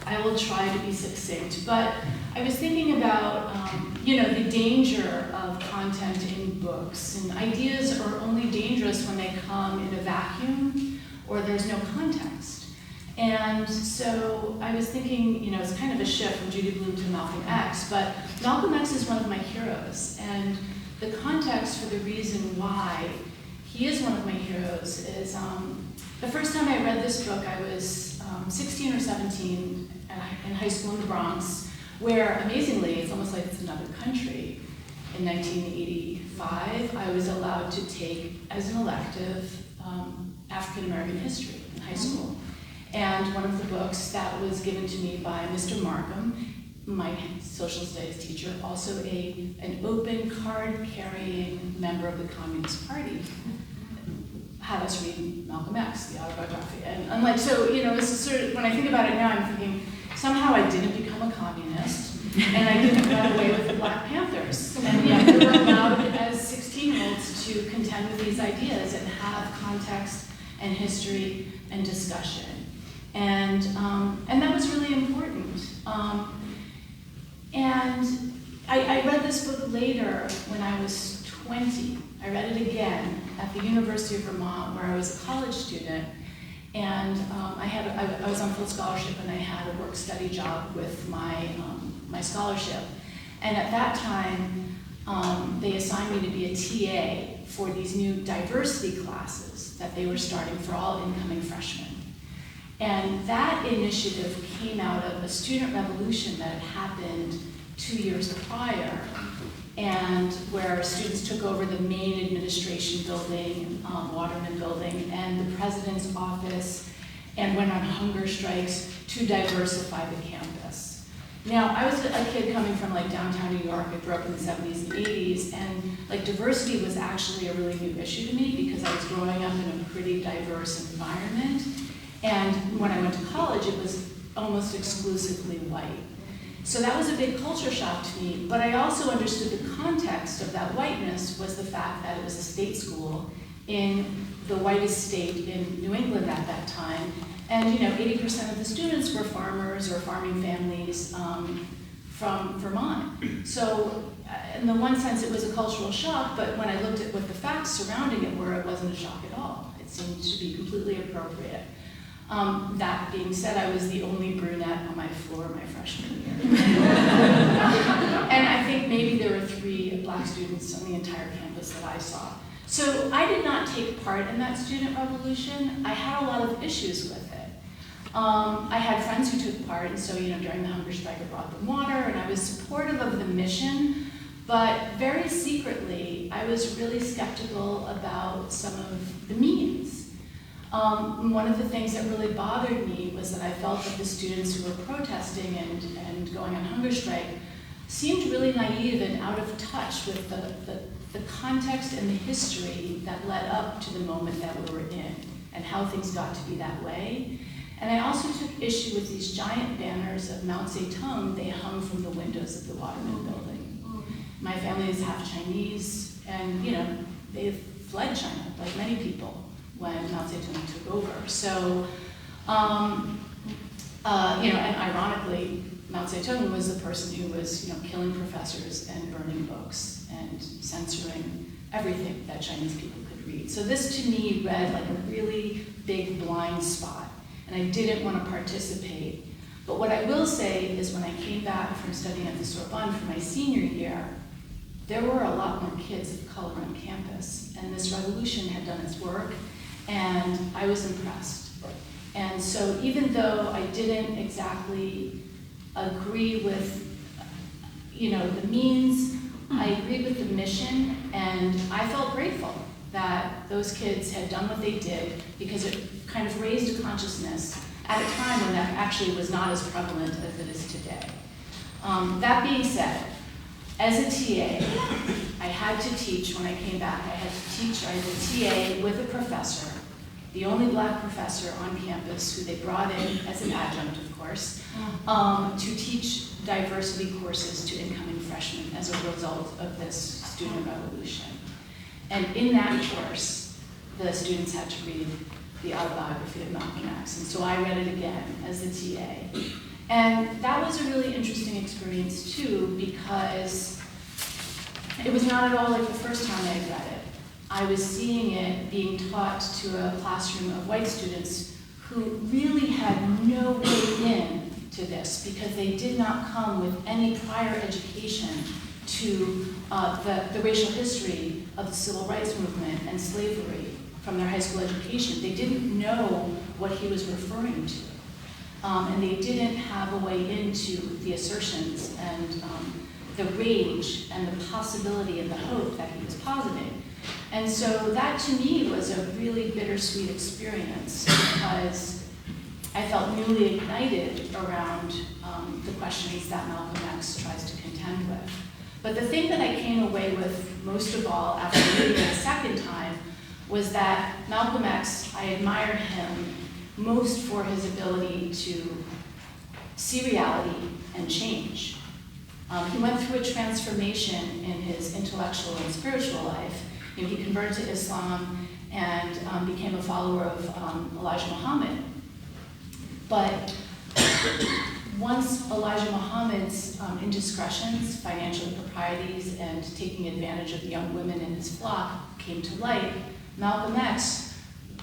I will try to be succinct, but I was thinking about, the danger of content in books, and ideas are only dangerous when they come in a vacuum or there's no context. And so I was thinking, it's kind of a shift from Judy Blume to Malcolm X, but Malcolm X is one of my heroes, and the context for the reason why he is one of my heroes is, the first time I read this book, I was 16 or 17 in high school in the Bronx, where amazingly, it's almost like it's another country. In 1985, I was allowed to take as an elective African American history in high school. And one of the books that was given to me by Mr. Markham, my social studies teacher, also an open card-carrying member of the Communist Party, had us read Malcolm X, the autobiography. And I'm like, so, this is sort of, when I think about it now, I'm thinking, somehow I didn't become a communist, and I didn't run away with the Black Panthers. And yet we were allowed as 16-year-olds to contend with these ideas and have context and history and discussion. And that was really important. And I read this book later when I was 20. I read it again at the University of Vermont, where I was a college student. And I was on full scholarship, and I had a work-study job with my scholarship. And at that time, they assigned me to be a TA for these new diversity classes that they were starting for all incoming freshmen. And that initiative came out of a student revolution that had happened 2 years prior, and where students took over the main administration building, Waterman Building, and the president's office, and went on hunger strikes to diversify the campus. Now, I was a kid coming from downtown New York. I grew up in the 70s and 80s, and diversity was actually a really new issue to me because I was growing up in a pretty diverse environment. And when I went to college, it was almost exclusively white. So that was a big culture shock to me, but I also understood the context of that whiteness was the fact that it was a state school in the whitest state in New England at that time. And 80% of the students were farmers or farming families from Vermont. So in the one sense, it was a cultural shock, but when I looked at what the facts surrounding it were, it wasn't a shock at all. It seemed to be completely appropriate. That being said, I was the only brunette on my floor my freshman year. And I think maybe there were 3 black students on the entire campus that I saw. So I did not take part in that student revolution. I had a lot of issues with it. I had friends who took part, and so during the hunger strike I brought them water, and I was supportive of the mission, but very secretly I was really skeptical about some of the means. One of the things that really bothered me was that I felt that the students who were protesting and going on hunger strike seemed really naive and out of touch with the context and the history that led up to the moment that we were in and how things got to be that way. And I also took issue with these giant banners of Mao Zedong they hung from the windows of the Waterman building. My family is half Chinese, and they fled China, like many people, when Mao Zedong took over. So, and ironically, Mao Zedong was the person who was, killing professors and burning books and censoring everything that Chinese people could read. So this to me read like a really big blind spot, and I didn't want to participate. But what I will say is when I came back from studying at the Sorbonne for my senior year, there were a lot more kids of color on campus, and this revolution had done its work, and I was impressed. And so even though I didn't exactly agree with the means, I agreed with the mission, and I felt grateful that those kids had done what they did because it kind of raised a consciousness at a time when that actually was not as prevalent as it is today. That being said, as a TA, I had to teach when I came back. I had to teach, I was a TA with a professor, the only black professor on campus who they brought in as an adjunct, of course, to teach diversity courses to incoming freshmen as a result of this student revolution. And in that course, the students had to read the autobiography of Malcolm X, and so I read it again as the TA. And that was a really interesting experience too, because it was not at all like the first time I read it. I was seeing it being taught to a classroom of white students who really had no way in to this because they did not come with any prior education to the racial history of the civil rights movement and slavery from their high school education. They didn't know what he was referring to. And they didn't have a way into the assertions and the rage and the possibility and the hope that he was positing. And so that to me was a really bittersweet experience because I felt newly ignited around the questions that Malcolm X tries to contend with. But the thing that I came away with most of all after reading it a second time was that Malcolm X, I admired him most for his ability to see reality and change. He went through a transformation in his intellectual and spiritual life. He converted to Islam and became a follower of Elijah Muhammad. But once Elijah Muhammad's indiscretions, financial improprieties, and taking advantage of young women in his flock came to light, Malcolm X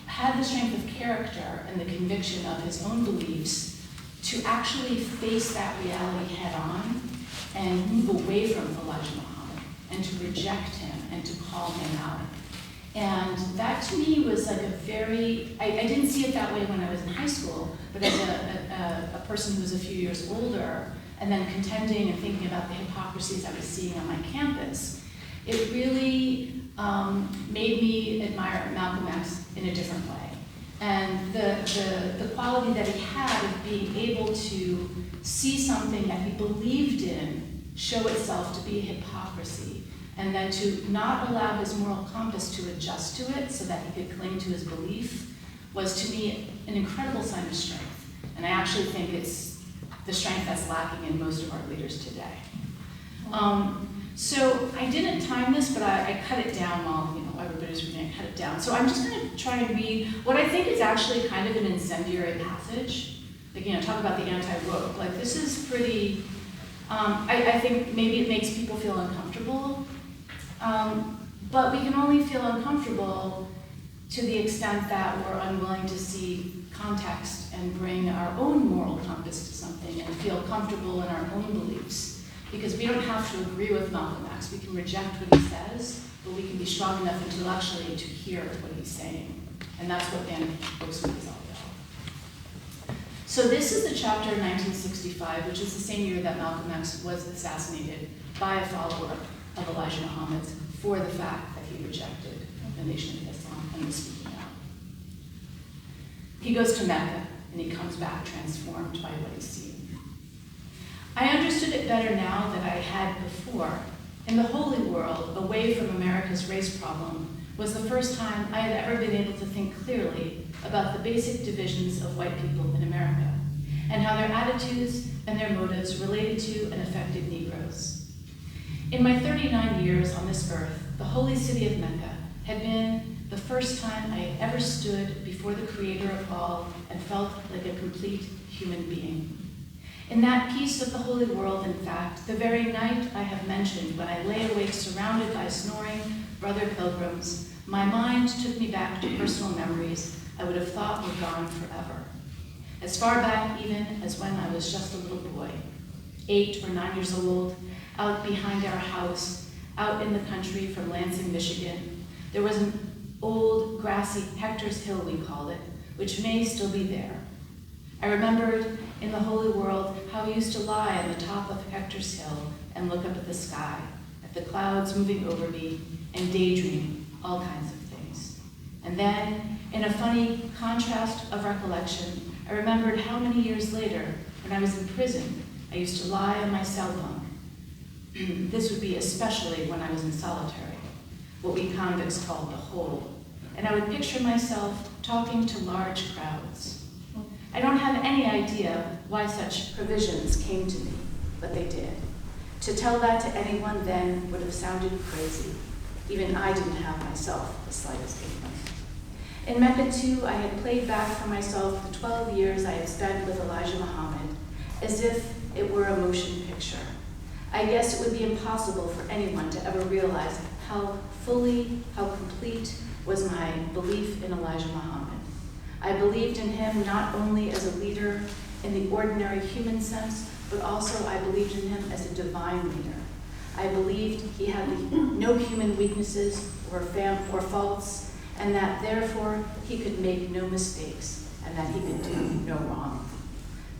had the strength of character and the conviction of his own beliefs to actually face that reality head on and move away from Elijah Muhammad and to reject him and to call him out. And that to me was like a very, I didn't see it that way when I was in high school, but as a person who was a few years older and then contending and thinking about the hypocrisies I was seeing on my campus, it really made me admire Malcolm X in a different way. And the quality that he had of being able to see something that he believed in show itself to be a hypocrisy, and then to not allow his moral compass to adjust to it so that he could cling to his belief was to me an incredible sign of strength. And I actually think it's the strength that's lacking in most of our leaders today. So I didn't time this, but I cut it down while everybody's reading it, had it down. So I'm just going to try and read what I think is actually kind of an incendiary passage. Like, talk about the anti-woke. Like, this is pretty, I think maybe it makes people feel uncomfortable. But we can only feel uncomfortable to the extent that we're unwilling to see context and bring our own moral compass to something and feel comfortable in our own beliefs. Because we don't have to agree with Malcolm X. We can reject what he says, but we can be strong enough intellectually to hear what he's saying. And that's what Banned Books Week is all about. So this is the chapter in 1965, which is the same year that Malcolm X was assassinated by a follower of Elijah Muhammad's for the fact that he rejected the Nation of Islam and was speaking out. He goes to Mecca, and he comes back transformed by what he's seen. I understood it better now than I had before. In the holy world, away from America's race problem, was the first time I had ever been able to think clearly about the basic divisions of white people in America, and how their attitudes and their motives related to and affected Negroes. In my 39 years on this earth, the holy city of Mecca had been the first time I had ever stood before the Creator of all and felt like a complete human being. In that piece of the holy world, in fact, the very night I have mentioned when I lay awake surrounded by snoring brother pilgrims, my mind took me back to personal memories I would have thought were gone forever. As far back even as when I was just a little boy, 8 or 9 years old, out behind our house, out in the country from Lansing, Michigan, there was an old grassy Hector's Hill, we called it, which may still be there. I remembered in the holy world how we used to lie on the top of Hector's Hill and look up at the sky, at the clouds moving over me, and daydream all kinds of things. And then, in a funny contrast of recollection, I remembered how many years later, when I was in prison, I used to lie on my cell bunk. This would be especially when I was in solitary, what we convicts called the hole. And I would picture myself talking to large crowds. I don't have any idea why such provisions came to me, but they did. To tell that to anyone then would have sounded crazy. Even I didn't have myself the slightest inkling. In Mecca, too, I had played back for myself the 12 years I had spent with Elijah Muhammad, as if it were a motion picture. I guess it would be impossible for anyone to ever realize how complete was my belief in Elijah Muhammad. I believed in him not only as a leader in the ordinary human sense, but also I believed in him as a divine leader. I believed he had no human weaknesses or faults, and that therefore he could make no mistakes, and that he could do no wrong.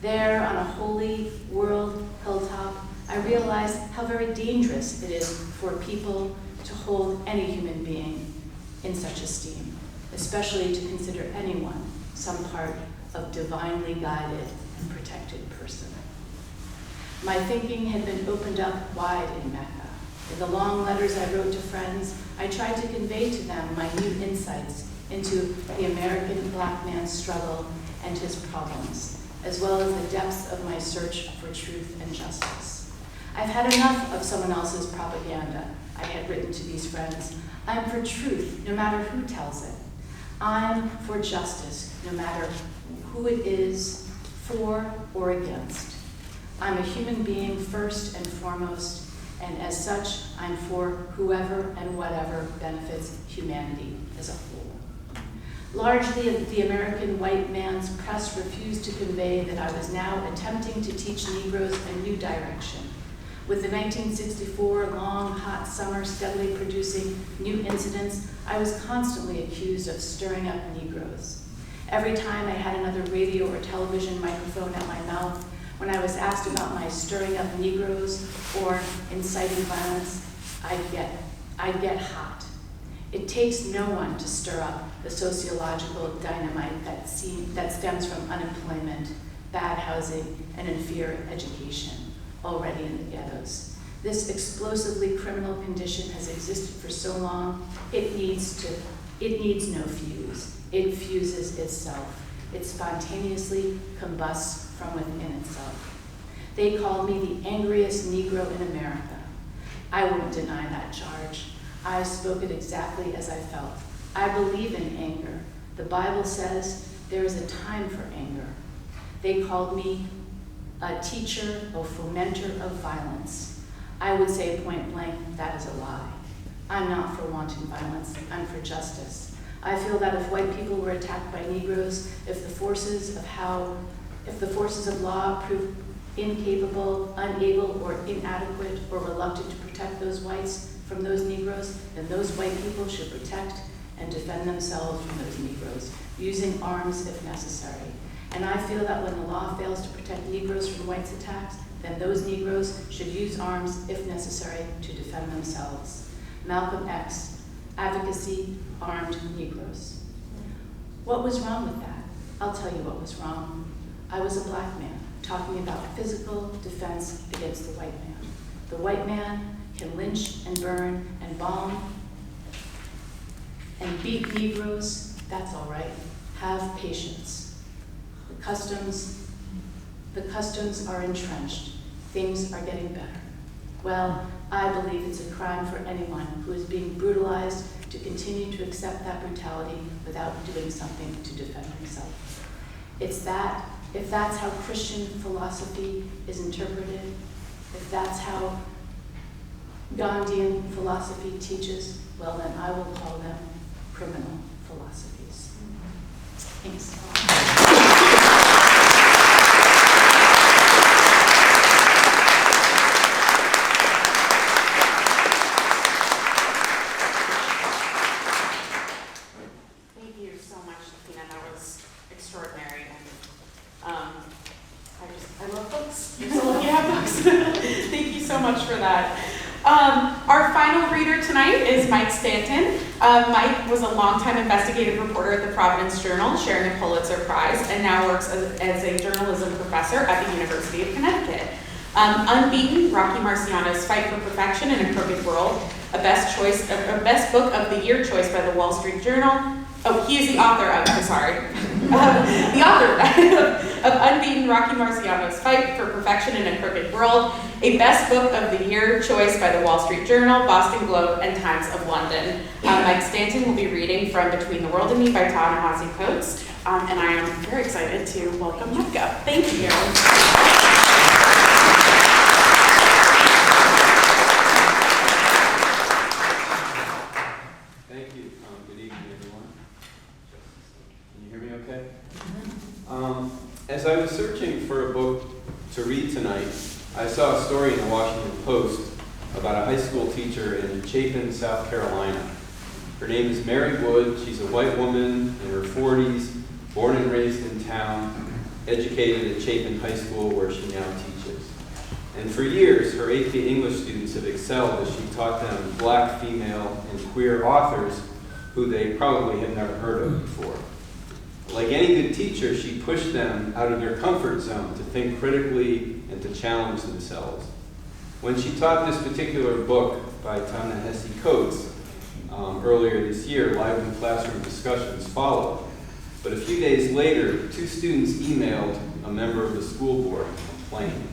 There on a holy world hilltop, I realized how very dangerous it is for people to hold any human being in such esteem, especially to consider anyone some part of divinely guided and protected person. My thinking had been opened up wide in Mecca. In the long letters I wrote to friends, I tried to convey to them my new insights into the American black man's struggle and his problems, as well as the depths of my search for truth and justice. I've had enough of someone else's propaganda, I had written to these friends. I'm for truth, no matter who tells it. I'm for justice, no matter who it is, for or against. I'm a human being first and foremost, and as such, I'm for whoever and whatever benefits humanity as a whole. Largely, the American white man's press refused to convey that I was now attempting to teach Negroes a new direction. With the 1964 long, hot summer steadily producing new incidents, I was constantly accused of stirring up Negroes. Every time I had another radio or television microphone at my mouth, when I was asked about my stirring up Negroes or inciting violence, I'd get hot. It takes no one to stir up the sociological dynamite that stems from unemployment, bad housing, and inferior education already in the ghettos. This explosively criminal condition has existed for so long, it needs no fuse. It fuses itself. It spontaneously combusts from within itself. They call me the angriest Negro in America. I won't deny that charge. I spoke it exactly as I felt. I believe in anger. The Bible says there is a time for anger. They called me a teacher, a fomenter of violence. I would say point blank, that is a lie. I'm not for wanton violence, I'm for justice. I feel that if white people were attacked by Negroes, if the forces of law prove incapable, unable, or inadequate, or reluctant to protect those whites from those Negroes, then those white people should protect and defend themselves from those Negroes, using arms if necessary. And I feel that when the law fails to protect Negroes from whites' attacks, then those Negroes should use arms if necessary to defend themselves. Malcolm X, advocacy, armed Negroes. What was wrong with that? I'll tell you what was wrong. I was a black man talking about physical defense against the white man. The white man can lynch and burn and bomb and beat Negroes, that's all right. Have patience. The customs are entrenched. Things are getting better. Well, I believe it's a crime for anyone who is being brutalized to continue to accept that brutality without doing something to defend himself. If that's how Christian philosophy is interpreted, if that's how Gandhian philosophy teaches, well then I will call them criminal philosophies. Thanks. Thank you so much, Tina. That was extraordinary. And I love books. You're so lucky to have books. Thank you so much for that. Our final reader tonight is Mike Stanton. Mike was a longtime investigative reporter at the Providence Journal, sharing a Pulitzer Prize, and now works as a journalism professor at the University of Connecticut. Unbeaten, Rocky Marciano's Fight for Perfection in a Crooked World, a best book of the year choice by the Wall Street Journal. Oh, he is the author of, the author of Unbeaten, Rocky Marciano's Fight for Perfection in a Crooked World, a best book of the year choice by the Wall Street Journal, Boston Globe, and Times of London. Mike Stanton will be reading from Between the World and Me by Ta-Nehisi Coates, and I am very excited to welcome Mike up. Thank you. Thank you. Good evening, everyone. Can you hear me okay? As I was searching for a book to read tonight, I saw a story in the Washington Post about a high school teacher in Chapin, South Carolina. Her name is Mary Wood. She's a white woman in her 40s, born and raised in town, educated at Chapin High School where she now teaches. And for years, her AP English students have excelled as she taught them black, female, and queer authors who they probably had never heard of before. Like any good teacher, she pushed them out of their comfort zone to think critically and to challenge themselves. When she taught this particular book by Ta-Nehisi Coates earlier this year, lively classroom discussions followed. But a few days later, 2 students emailed a member of the school board complaining.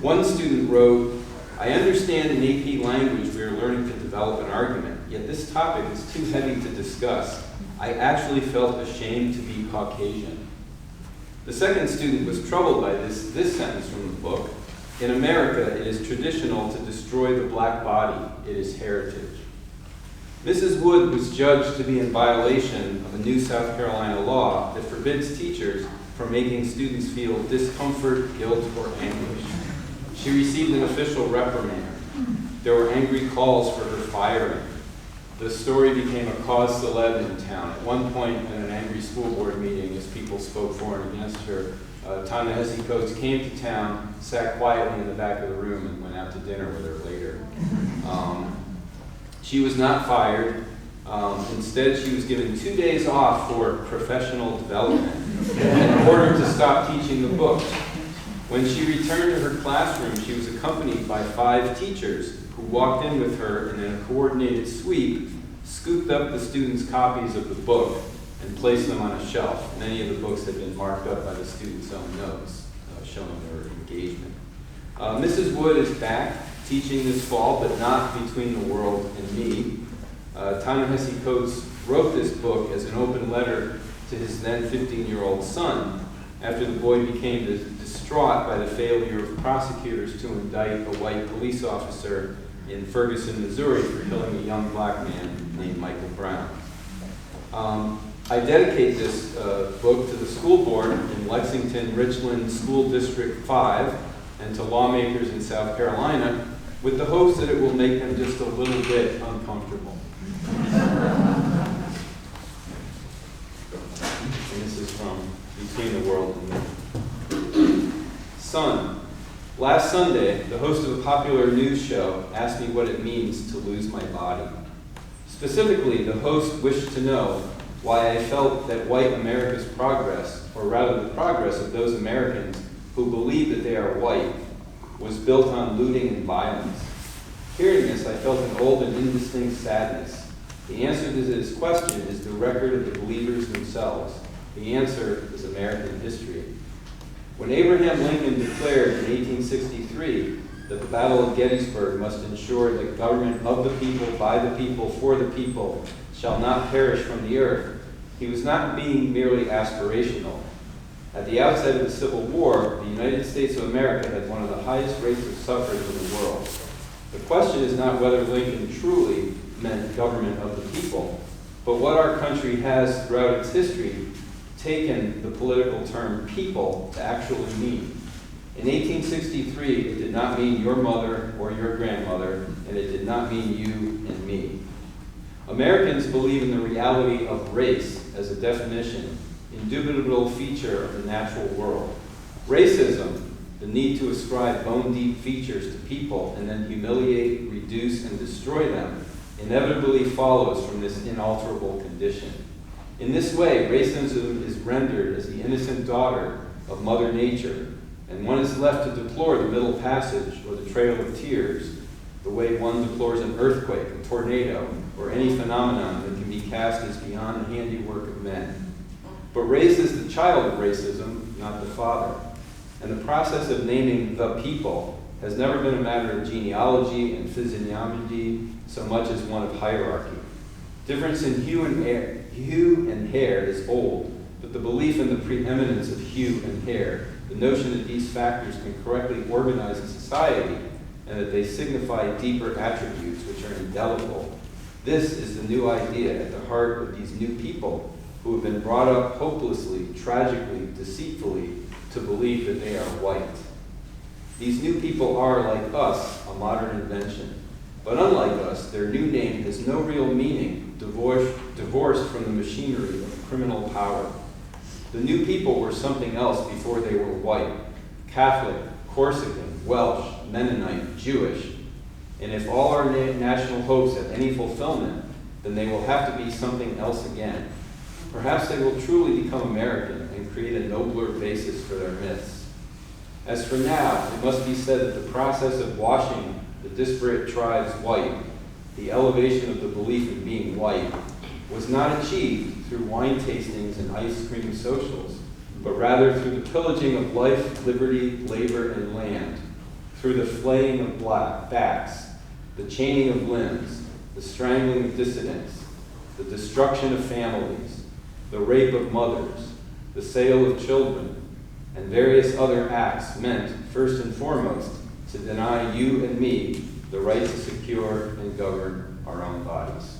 One student wrote, "I understand in AP language we are learning to develop an argument, yet this topic is too heavy to discuss. I actually felt ashamed to be Caucasian." The second student was troubled by this sentence from the book. "In America, it is traditional to destroy the black body. It is heritage." Mrs. Wood was judged to be in violation of a new South Carolina law that forbids teachers from making students feel discomfort, guilt, or anguish. She received an official reprimand. There were angry calls for her firing. The story became a cause célèbre in town. At one point, at an angry school board meeting, as people spoke for and against her, Ta-Nehisi Coates came to town, sat quietly in the back of the room, and went out to dinner with her later. She was not fired. Instead, she was given 2 days off for professional development in order to stop teaching the book. When she returned to her classroom, she was accompanied by 5 teachers who walked in with her and in a coordinated sweep, scooped up the students' copies of the book and placed them on a shelf. Many of the books had been marked up by the students' own notes, showing their engagement. Mrs. Wood is back teaching this fall, but not Between the World and Me. Ta-Nehisi Coates wrote this book as an open letter to his then 15-year-old son after the boy became distraught by the failure of prosecutors to indict a white police officer in Ferguson, Missouri for killing a young black man named Michael Brown. I dedicate this book to the school board in Lexington Richland School District 5 and to lawmakers in South Carolina with the hopes that it will make them just a little bit uncomfortable. And this is from Between the World and Me. Son, last Sunday, the host of a popular news show asked me what it means to lose my body. Specifically, the host wished to know why I felt that white America's progress, or rather the progress of those Americans who believe that they are white, was built on looting and violence. Hearing this, I felt an old and indistinct sadness. The answer to this question is the record of the believers themselves. The answer is American history. When Abraham Lincoln declared in 1863 that the Battle of Gettysburg must ensure that government of the people, by the people, for the people, shall not perish from the earth, he was not being merely aspirational. At the outset of the Civil War, the United States of America had one of the highest rates of suffrage in the world. The question is not whether Lincoln truly meant government of the people, but what our country has throughout its history taken the political term people to actually mean. In 1863, it did not mean your mother or your grandmother, and it did not mean you and me. Americans believe in the reality of race as a definition, indubitable feature of the natural world. Racism, the need to ascribe bone-deep features to people and then humiliate, reduce, and destroy them, inevitably follows from this inalterable condition. In this way, racism is rendered as the innocent daughter of Mother Nature, and one is left to deplore the Middle Passage or the Trail of Tears, the way one deplores an earthquake, a tornado, or any phenomenon that can be cast as beyond the handiwork of men. But race is the child of racism, not the father. And the process of naming the people has never been a matter of genealogy and physiognomy so much as one of hierarchy. Difference in hue and hair is old, but the belief in the preeminence of hue and hair, the notion that these factors can correctly organize a society, and that they signify deeper attributes which are indelible. This is the new idea at the heart of these new people who have been brought up hopelessly, tragically, deceitfully to believe that they are white. These new people are, like us, a modern invention. But unlike us, their new name has no real meaning, divorced from the machinery of criminal power. The new people were something else before they were white: Catholic, Corsican, Welsh, Mennonite, Jewish. And if all our national hopes have any fulfillment, then they will have to be something else again. Perhaps they will truly become American and create a nobler basis for their myths. As for now, it must be said that the process of washing the disparate tribes white, the elevation of the belief in being white, was not achieved through wine tastings and ice cream socials, but rather through the pillaging of life, liberty, labor, and land, through the flaying of backs, the chaining of limbs, the strangling of dissidents, the destruction of families, the rape of mothers, the sale of children, and various other acts meant, first and foremost, to deny you and me the right to secure and govern our own bodies.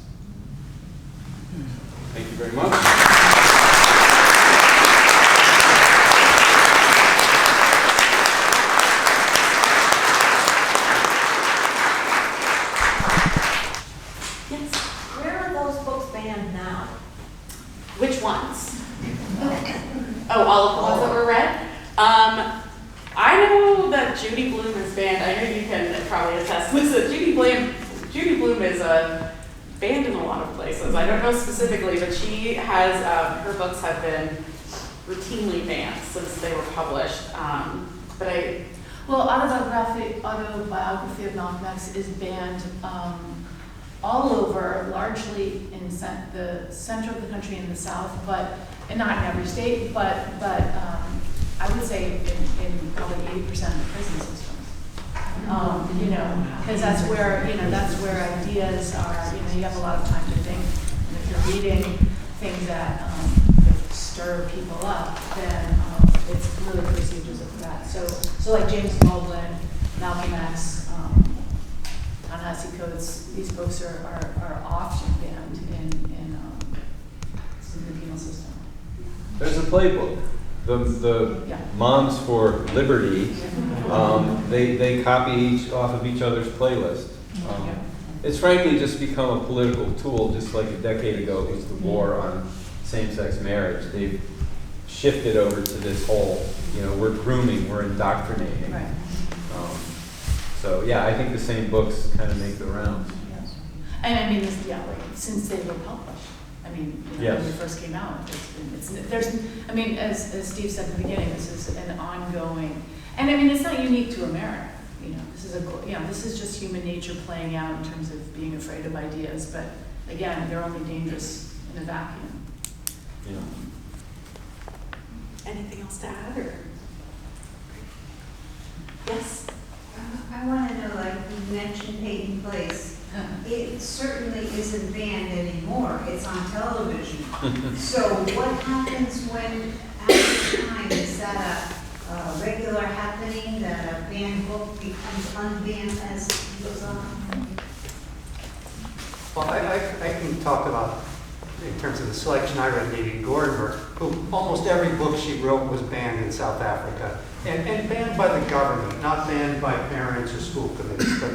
Thank you very much. Where are those books banned now? Which ones? Oh, all of the ones that were read? I know that Judy Blume is banned. I know you can probably attest to this. Judy Blume is banned in a lot of places. I don't know specifically, but she has, her books have been routinely banned since they were published. Well, autobiography of Malcolm X is banned all over, largely in the center of the country in the South, and not in every state, but I would say in probably 80% of the prison systems. You know, because that's where ideas are, you know, you have a lot of time to think. And if you're reading things that stir people up, then it's really perceived as a threat. So like James Baldwin, Malcolm X, Ta-Nehisi Coates, these books are often banned in the penal system. There's a playbook. The Yeah. Moms for Liberty, they copy each off of each other's playlist. It's frankly just become a political tool, just like a decade ago it was the war on same-sex marriage. They've shifted over to this whole, you know, we're grooming, we're indoctrinating. Right. So yeah, I think the same books kind of make the rounds. Yes. And I mean, like since they were published. I mean, you know, Yes. when they first came out, I mean, as Steve said at the beginning, this is an ongoing, and I mean, it's not unique to America. You know, this is just human nature playing out in terms of being afraid of ideas. But again, they're only dangerous in a vacuum. Yeah. Anything else to add, or? Yes? I want to know, like you mentioned Peyton Place, it certainly isn't banned anymore, it's on television. So what happens when, at the time, is that a regular happening, that a banned book becomes unbanned as it goes on? Well, I can talk about, in terms of the selection I read, Lady Gordonberg, who almost every book she wrote was banned in South Africa. And banned by the government, not banned by parents or school committees. But,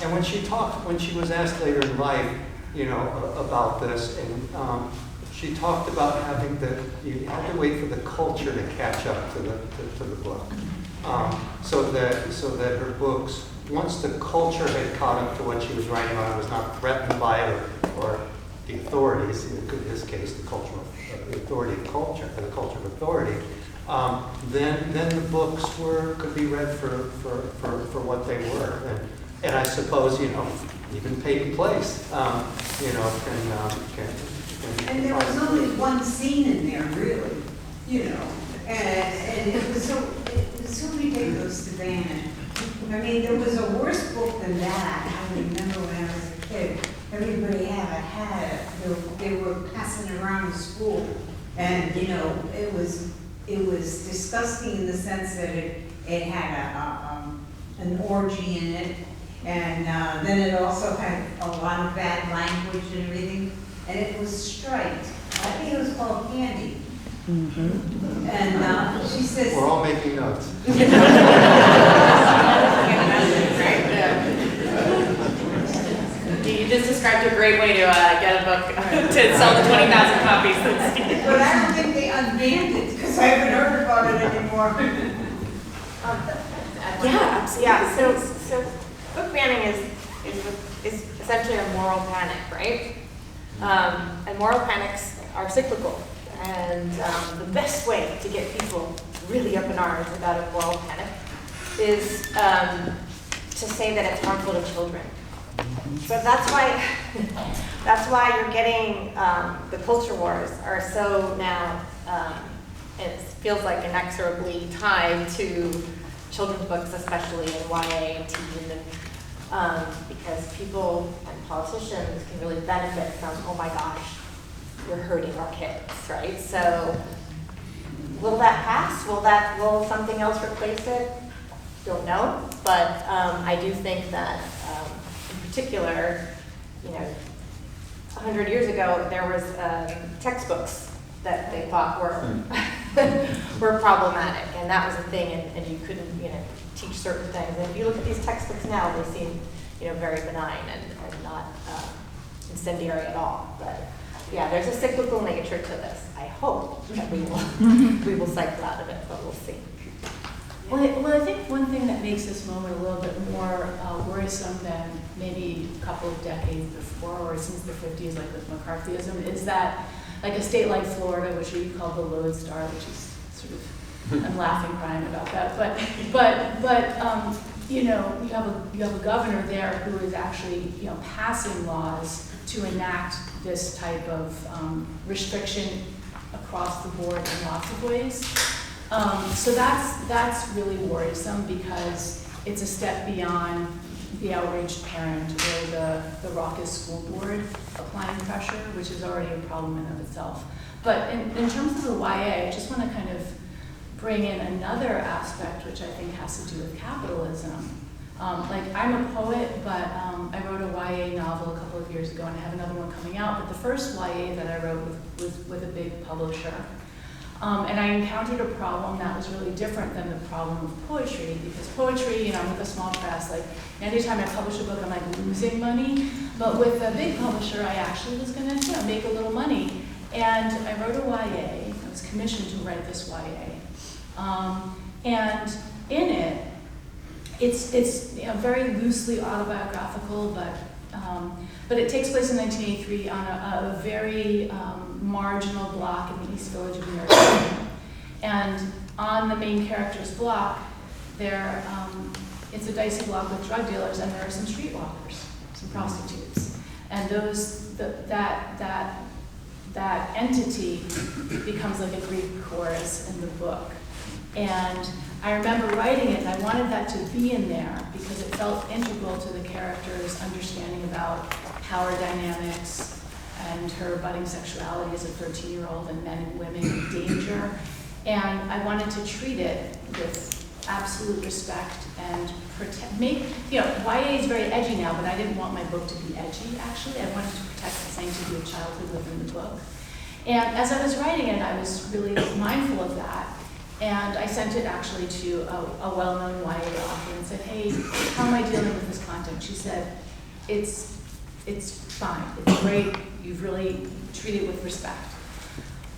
and when she was asked later in life, you know, about this, and she talked about you had to wait for the culture to catch up to the book. So that her books, once the culture had caught up to what she was writing on, was not threatened by it or the authorities, in this case, the authority of culture, or the culture of authority, then the books could be read for what they were. And I suppose, you know, even Peyton Place, you know, can And there was only one scene in there, really, you know, and it was so ridiculous to ban it. I mean, there was a worse book than that. I remember when I was a kid, everybody had it. They were passing it around the school, and you know, it was disgusting in the sense that it had an orgy in it, and then it also had a lot of bad language and everything, and it was striped. I think it was called Candy. Mm-hmm. And she says, we're all making notes. You just described a great way to get a book to sell the 20,000 copies. but I don't think they unbanned it because I haven't heard about it anymore. Yeah, absolutely. Yeah, so book banning is essentially a moral panic, right? And moral panics are cyclical. And the best way to get people really up in arms about a moral panic is to say that it's harmful to children. So that's why you're getting the culture wars are so now, it feels like inexorably tied to children's books, especially in YA and teen, and because people and politicians can really benefit from, oh my gosh, you're hurting our kids, right? So will that pass? Will something else replace it? Don't know, but I do think that in particular, you know, 100 years ago, there was textbooks that they thought were problematic, and that was a thing, and you couldn't, you know, teach certain things. And if you look at these textbooks now, they seem, you know, very benign and not incendiary at all. But yeah, there's a cyclical nature to this. I hope that we will cycle out of it, but we'll see. Well, I think one thing that makes this moment a little bit more worrisome than maybe a couple of decades before or since the 50s, like with McCarthyism, is that like a state like Florida, which we call the lodestar, which is sort of, I'm laughing, crying about that, but you know, you have a governor there who is actually, you know, passing laws to enact this type of restriction across the board in lots of ways. So that's really worrisome because it's a step beyond the outraged parent or the raucous school board applying pressure, which is already a problem in of itself. But in terms of the YA, I just want to kind of bring in another aspect, which I think has to do with capitalism. Like, I'm a poet, but I wrote a YA novel a couple of years ago, and I have another one coming out. But the first YA that I wrote was with a big publisher. And I encountered a problem that was really different than the problem of poetry, because poetry, I'm with a small press, like, anytime I publish a book, I'm like losing money. But with a big publisher, I actually was gonna, make a little money. And I wrote a YA, I was commissioned to write this YA. And in it, it's very loosely autobiographical, but it takes place in 1983 on a very marginal block in the East Village of New York City. And on the main character's block, it's a dicey block with drug dealers, and there are some streetwalkers, some prostitutes. And that entity becomes like a Greek chorus in the book. And I remember writing it, and I wanted that to be in there because it felt integral to the character's understanding about power dynamics and her budding sexuality as a 13-year-old and men and women in danger. And I wanted to treat it with absolute respect and YA is very edgy now, but I didn't want my book to be edgy, actually. I wanted to protect the sanctity of childhood within the book. And as I was writing it, I was really mindful of that. And I sent it actually to a well-known YA author and said, hey, how am I dealing with this content? She said, it's fine, it's great, you've really treated it with respect.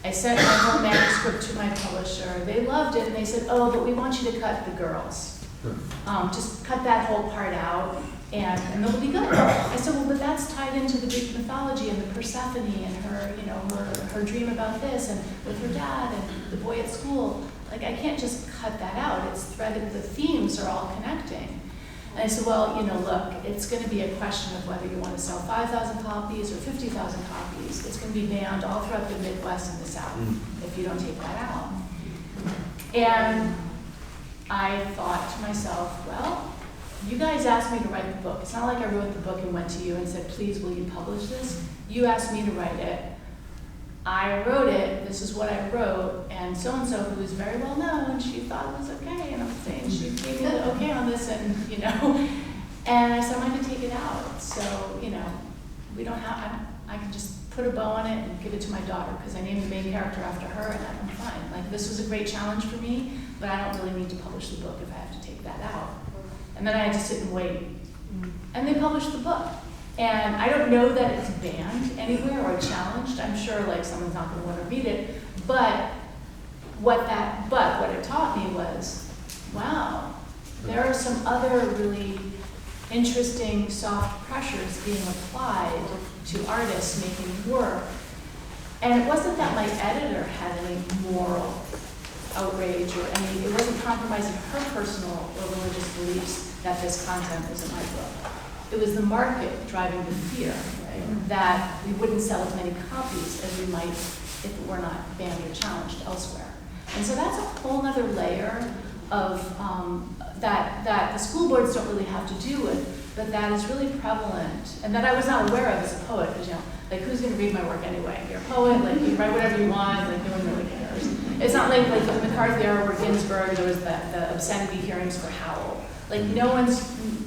I sent my whole manuscript to my publisher. They loved it, and they said, oh, but we want you to cut the girls. Just cut that whole part out, and it'll be good. I said, well, but that's tied into the Greek mythology and the Persephone and her dream about this, and with her dad and the boy at school. Like, I can't just cut that out. It's threaded, the themes are all connecting. And I said, well, look, it's going to be a question of whether you want to sell 5,000 copies or 50,000 copies. It's going to be banned all throughout the Midwest and the South if you don't take that out. And I thought to myself, well, you guys asked me to write the book. It's not like I wrote the book and went to you and said, please, will you publish this? You asked me to write it. I wrote it, this is what I wrote, and so-and-so, who is very well known, she thought it was okay, and I'm saying she gave me the okay on this, and and I said, I'm going to take it out. So, we don't have, I can just put a bow on it and give it to my daughter, because I named the main character after her, and I'm fine. Like, this was a great challenge for me, but I don't really need to publish the book if I have to take that out. And then I had to sit and wait. And they published the book. And I don't know that it's banned anywhere or challenged. I'm sure someone's not going to want to read it. But what it taught me was, wow, there are some other really interesting soft pressures being applied to artists making work. And it wasn't that my editor had any moral outrage or it wasn't compromising her personal or religious beliefs that this content was in my book. It was the market driving the fear, right? That we wouldn't sell as many copies as we might if it were not banned or challenged elsewhere. And so that's a whole other layer of that the school boards don't really have to do with, but that is really prevalent, and that I was not aware of as a poet, because who's going to read my work anyway? You're a poet, you write whatever you want, no one really cares. It's not like the McCarthy era where Ginsburg, there was the obscenity hearings for Howell.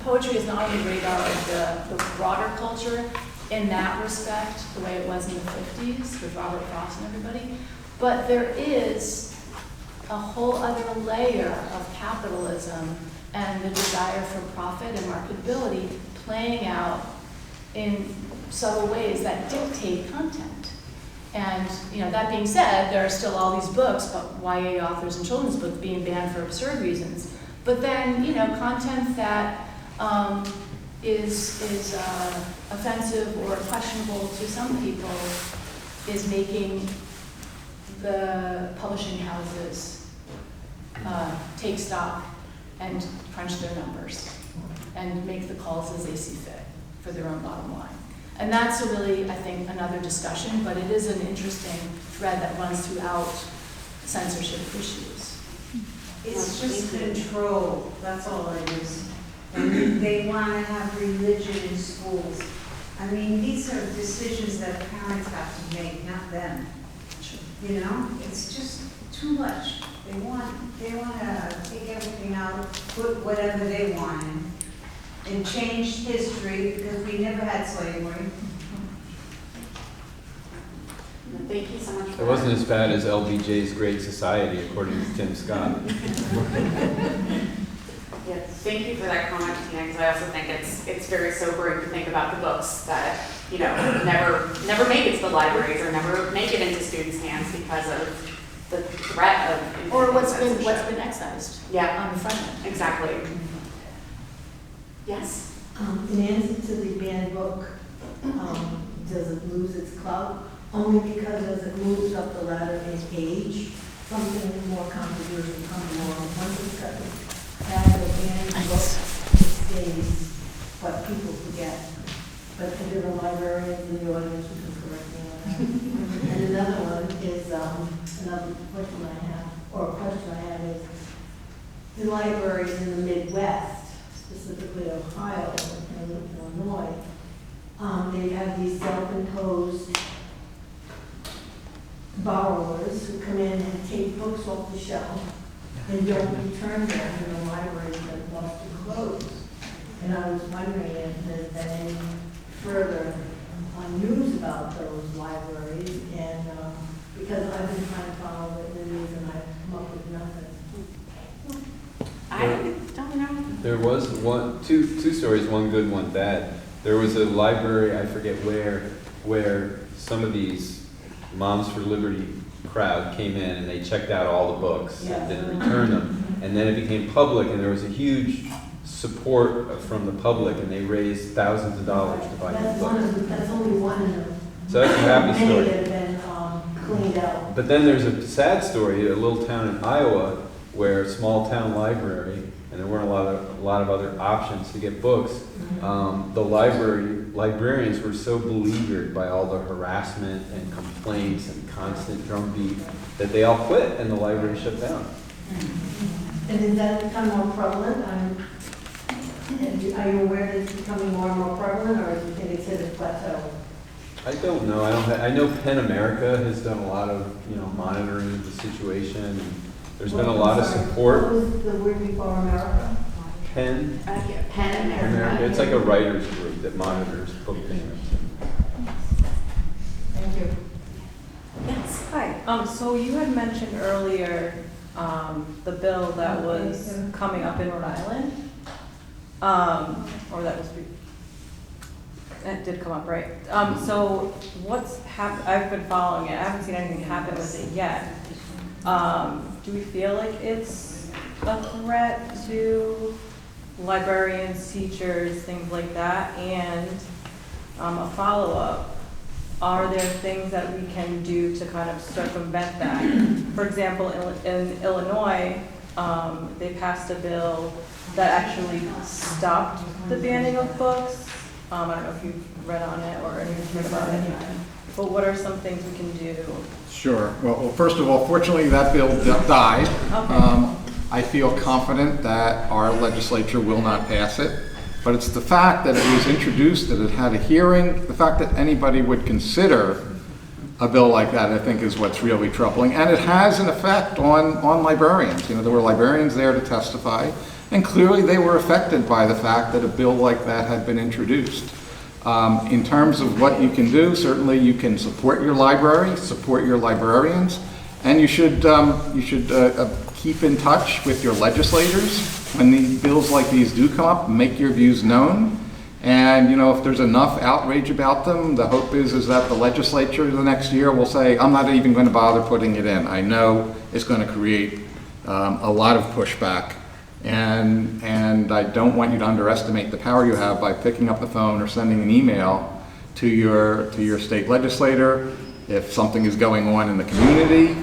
Poetry is not on the radar of the broader culture in that respect, the way it was in the 50s with Robert Frost and everybody. But there is a whole other layer of capitalism and the desire for profit and marketability playing out in subtle ways that dictate content. And that being said, there are still all these books about YA authors and children's books being banned for absurd reasons. But then, content that is offensive or questionable to some people is making the publishing houses take stock and crunch their numbers and make the calls as they see fit for their own bottom line. And that's really, I think, another discussion, but it is an interesting thread that runs throughout censorship issues. It's just control, that's all it is. And they want to have religion in schools. I mean, these are decisions that parents have to make, not them. You know, it's just too much. They want to take everything out, put whatever they want in, and change history, because we never had slavery. Thank you so much for It that. wasn't as bad as LBJ's Great Society, according to Tim Scott. Yeah, thank you for that comment, Tina, because I also think it's very sobering to think about the books that, you know, never make it to the libraries or never make it into students' hands because of the threat of Or what's been censorship. excised Yeah, on the front end. exactly. Yes? In answer to the banned book, does it lose its clout? Only because as it moves up the ladder in age, something more controversial comes along. Once it's got the tag of banned book, it stays, but people forget. But if there are librarians in the audience who can correct me on that. And another one is, another question I have, or a question I have is, the libraries in the Midwest, specifically Ohio and Illinois, they have these self-imposed borrowers who come in and take books off the shelf and don't return them to the libraries that lost and closed. And I was wondering if there's been any further news about those libraries, and because I've been trying to follow the news and I've come up with nothing. I don't know. There was two stories, one good, one bad. There was a library, I forget where some of these Moms for Liberty crowd came in and they checked out all the books and didn't return them. And then it became public and there was a huge support from the public and they raised thousands of dollars to buy new books. That's only one of them. So that's a happy Many story. that have been cleaned out. But then there's a sad story, a little town in Iowa where a small town library, and there weren't a lot of other options to get books. The librarians were so beleaguered by all the harassment and complaints and constant drumbeat that they all quit and the library shut down. And is that becoming more prevalent? Are you aware that it's becoming more and more prevalent, or do you think it's hit a plateau? I don't know. I know PEN America has done a lot of monitoring the situation. And there's been a lot of support. What was the word before America? PEN Pen America. It's like a writers group that monitors book payments. Thank you. Yes. Hi, so you had mentioned earlier, the bill that was coming up in Rhode Island, or that was, it did come up, right? So what's happened, I've been following it, I haven't seen anything happen with it yet. Do we feel like it's a threat to librarians, teachers, things like that? And a follow-up, are there things that we can do to kind of circumvent that? For example, in Illinois, they passed a bill that actually stopped the banning of books. I don't know if you've read on it or anything about it, but what are some things we can do? Sure. Well, first of all, fortunately, that bill died. Okay. I feel confident that our legislature will not pass it, but it's the fact that it was introduced, that it had a hearing, the fact that anybody would consider a bill like that, I think, is what's really troubling. And it has an effect on librarians. There were librarians there to testify, and clearly they were affected by the fact that a bill like that had been introduced. In terms of what you can do, certainly you can support your library, support your librarians, and you should keep in touch with your legislators when these bills like these do come up. Make your views known, and if there's enough outrage about them, the hope is that the legislature the next year will say, I'm not even going to bother putting it in. I know it's going to create a lot of pushback. And I don't want you to underestimate the power you have by picking up the phone or sending an email to your state legislator. If something is going on in the community,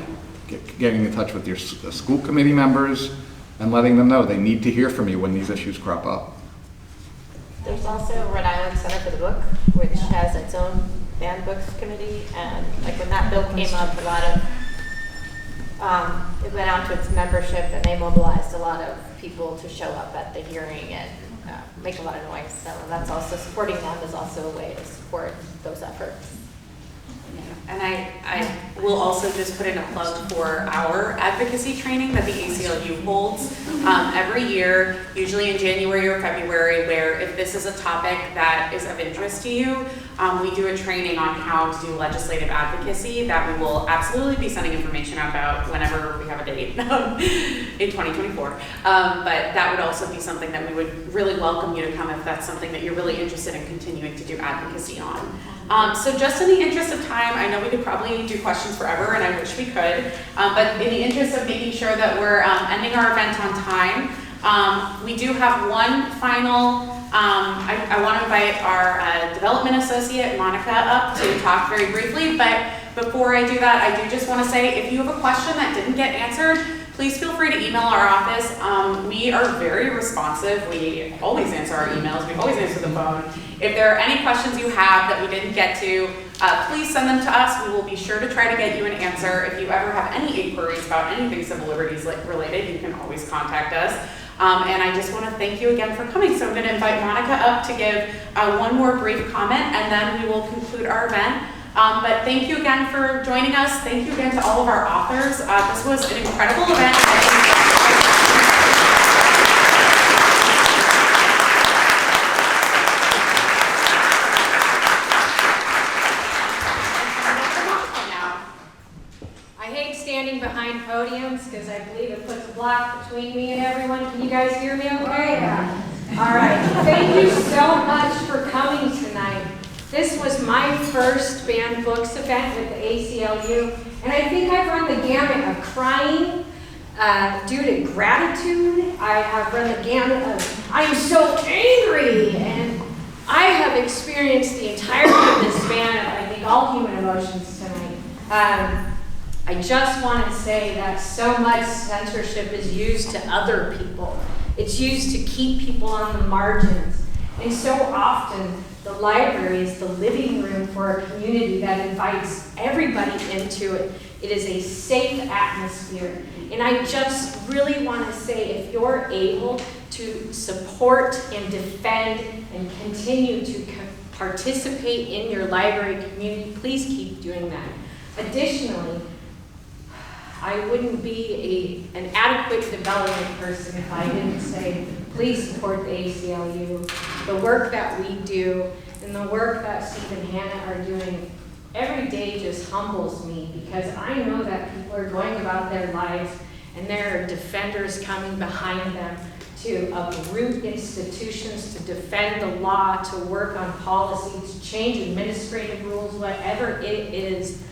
getting in touch with your school committee members and letting them know they need to hear from you when these issues crop up. There's also Rhode Island Center for the Book, which has its own banned books committee, and like when that bill came up, a lot of It went out to its membership, and they mobilized a lot of people to show up at the hearing and make a lot of noise. So that's also, supporting them is also a way to support those efforts. And I will also just put in a plug for our advocacy training that the ACLU holds every year, usually in January or February, where if this is a topic that is of interest to you, we do a training on how to do legislative advocacy that we will absolutely be sending information about whenever we have a date in 2024. But that would also be something that we would really welcome you to come if that's something that you're really interested in continuing to do advocacy on. So just in the interest of time, I know we could probably do questions forever, and I wish we could, but in the interest of making sure that we're ending our event on time, we do have one final, I want to invite our development associate, Monica, up to talk very briefly, but before I do that, I do just want to say, if you have a question that didn't get answered, please feel free to email our office. We are very responsive. We always answer our emails. We always answer the phone. If there are any questions you have that we didn't get to, please send them to us. We will be sure to try to get you an answer. If you ever have any inquiries about anything civil liberties related, you can always contact us. And I just want to thank you again for coming. So I'm going to invite Monica up to give one more brief comment, and then we will conclude our event. But thank you again for joining us. Thank you again to all of our authors. This was an incredible event. I hate standing behind podiums because I believe it puts a block between me and everyone. Can you guys hear me okay? Yeah. All right. Thank you so much for coming tonight. This was my first banned books event with the ACLU, and I think I've run the gamut of crying due to gratitude. I have run the gamut of I'm so angry, and I have experienced the entirety of this span of, I think, all human emotions tonight. I just want to say that so much censorship is used to other people. It's used to keep people on the margins. And so often, the library is the living room for a community that invites everybody into it. It is a safe atmosphere. And I just really want to say, if you're able to support and defend and continue to participate in your library community, please keep doing that. Additionally, I wouldn't be an adequate development person if I didn't say, please support the ACLU. The work that we do and the work that Steve and Hannah are doing every day just humbles me, because I know that people are going about their lives and there are defenders coming behind them to uproot institutions, to defend the law, to work on policies, change administrative rules, whatever it is.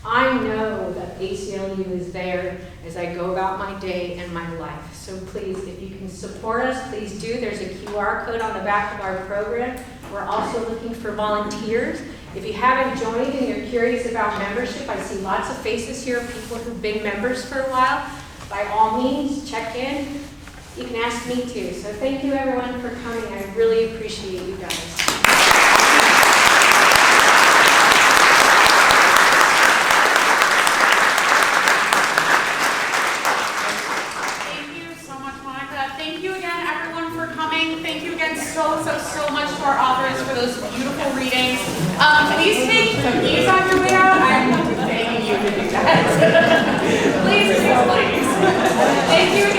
I know that ACLU is there as I go about my day and my life. So please, if you can support us, please do. There's a QR code on the back of our program. We're also looking for volunteers. If you haven't joined and you're curious about membership, I see lots of faces here of people who've been members for a while. By all means, check in. You can ask me too. So thank you everyone for coming. I really appreciate you guys. So much to our authors for those beautiful readings. Please take cookies on your way out. I'm begging you to do that. Please. Thank you again.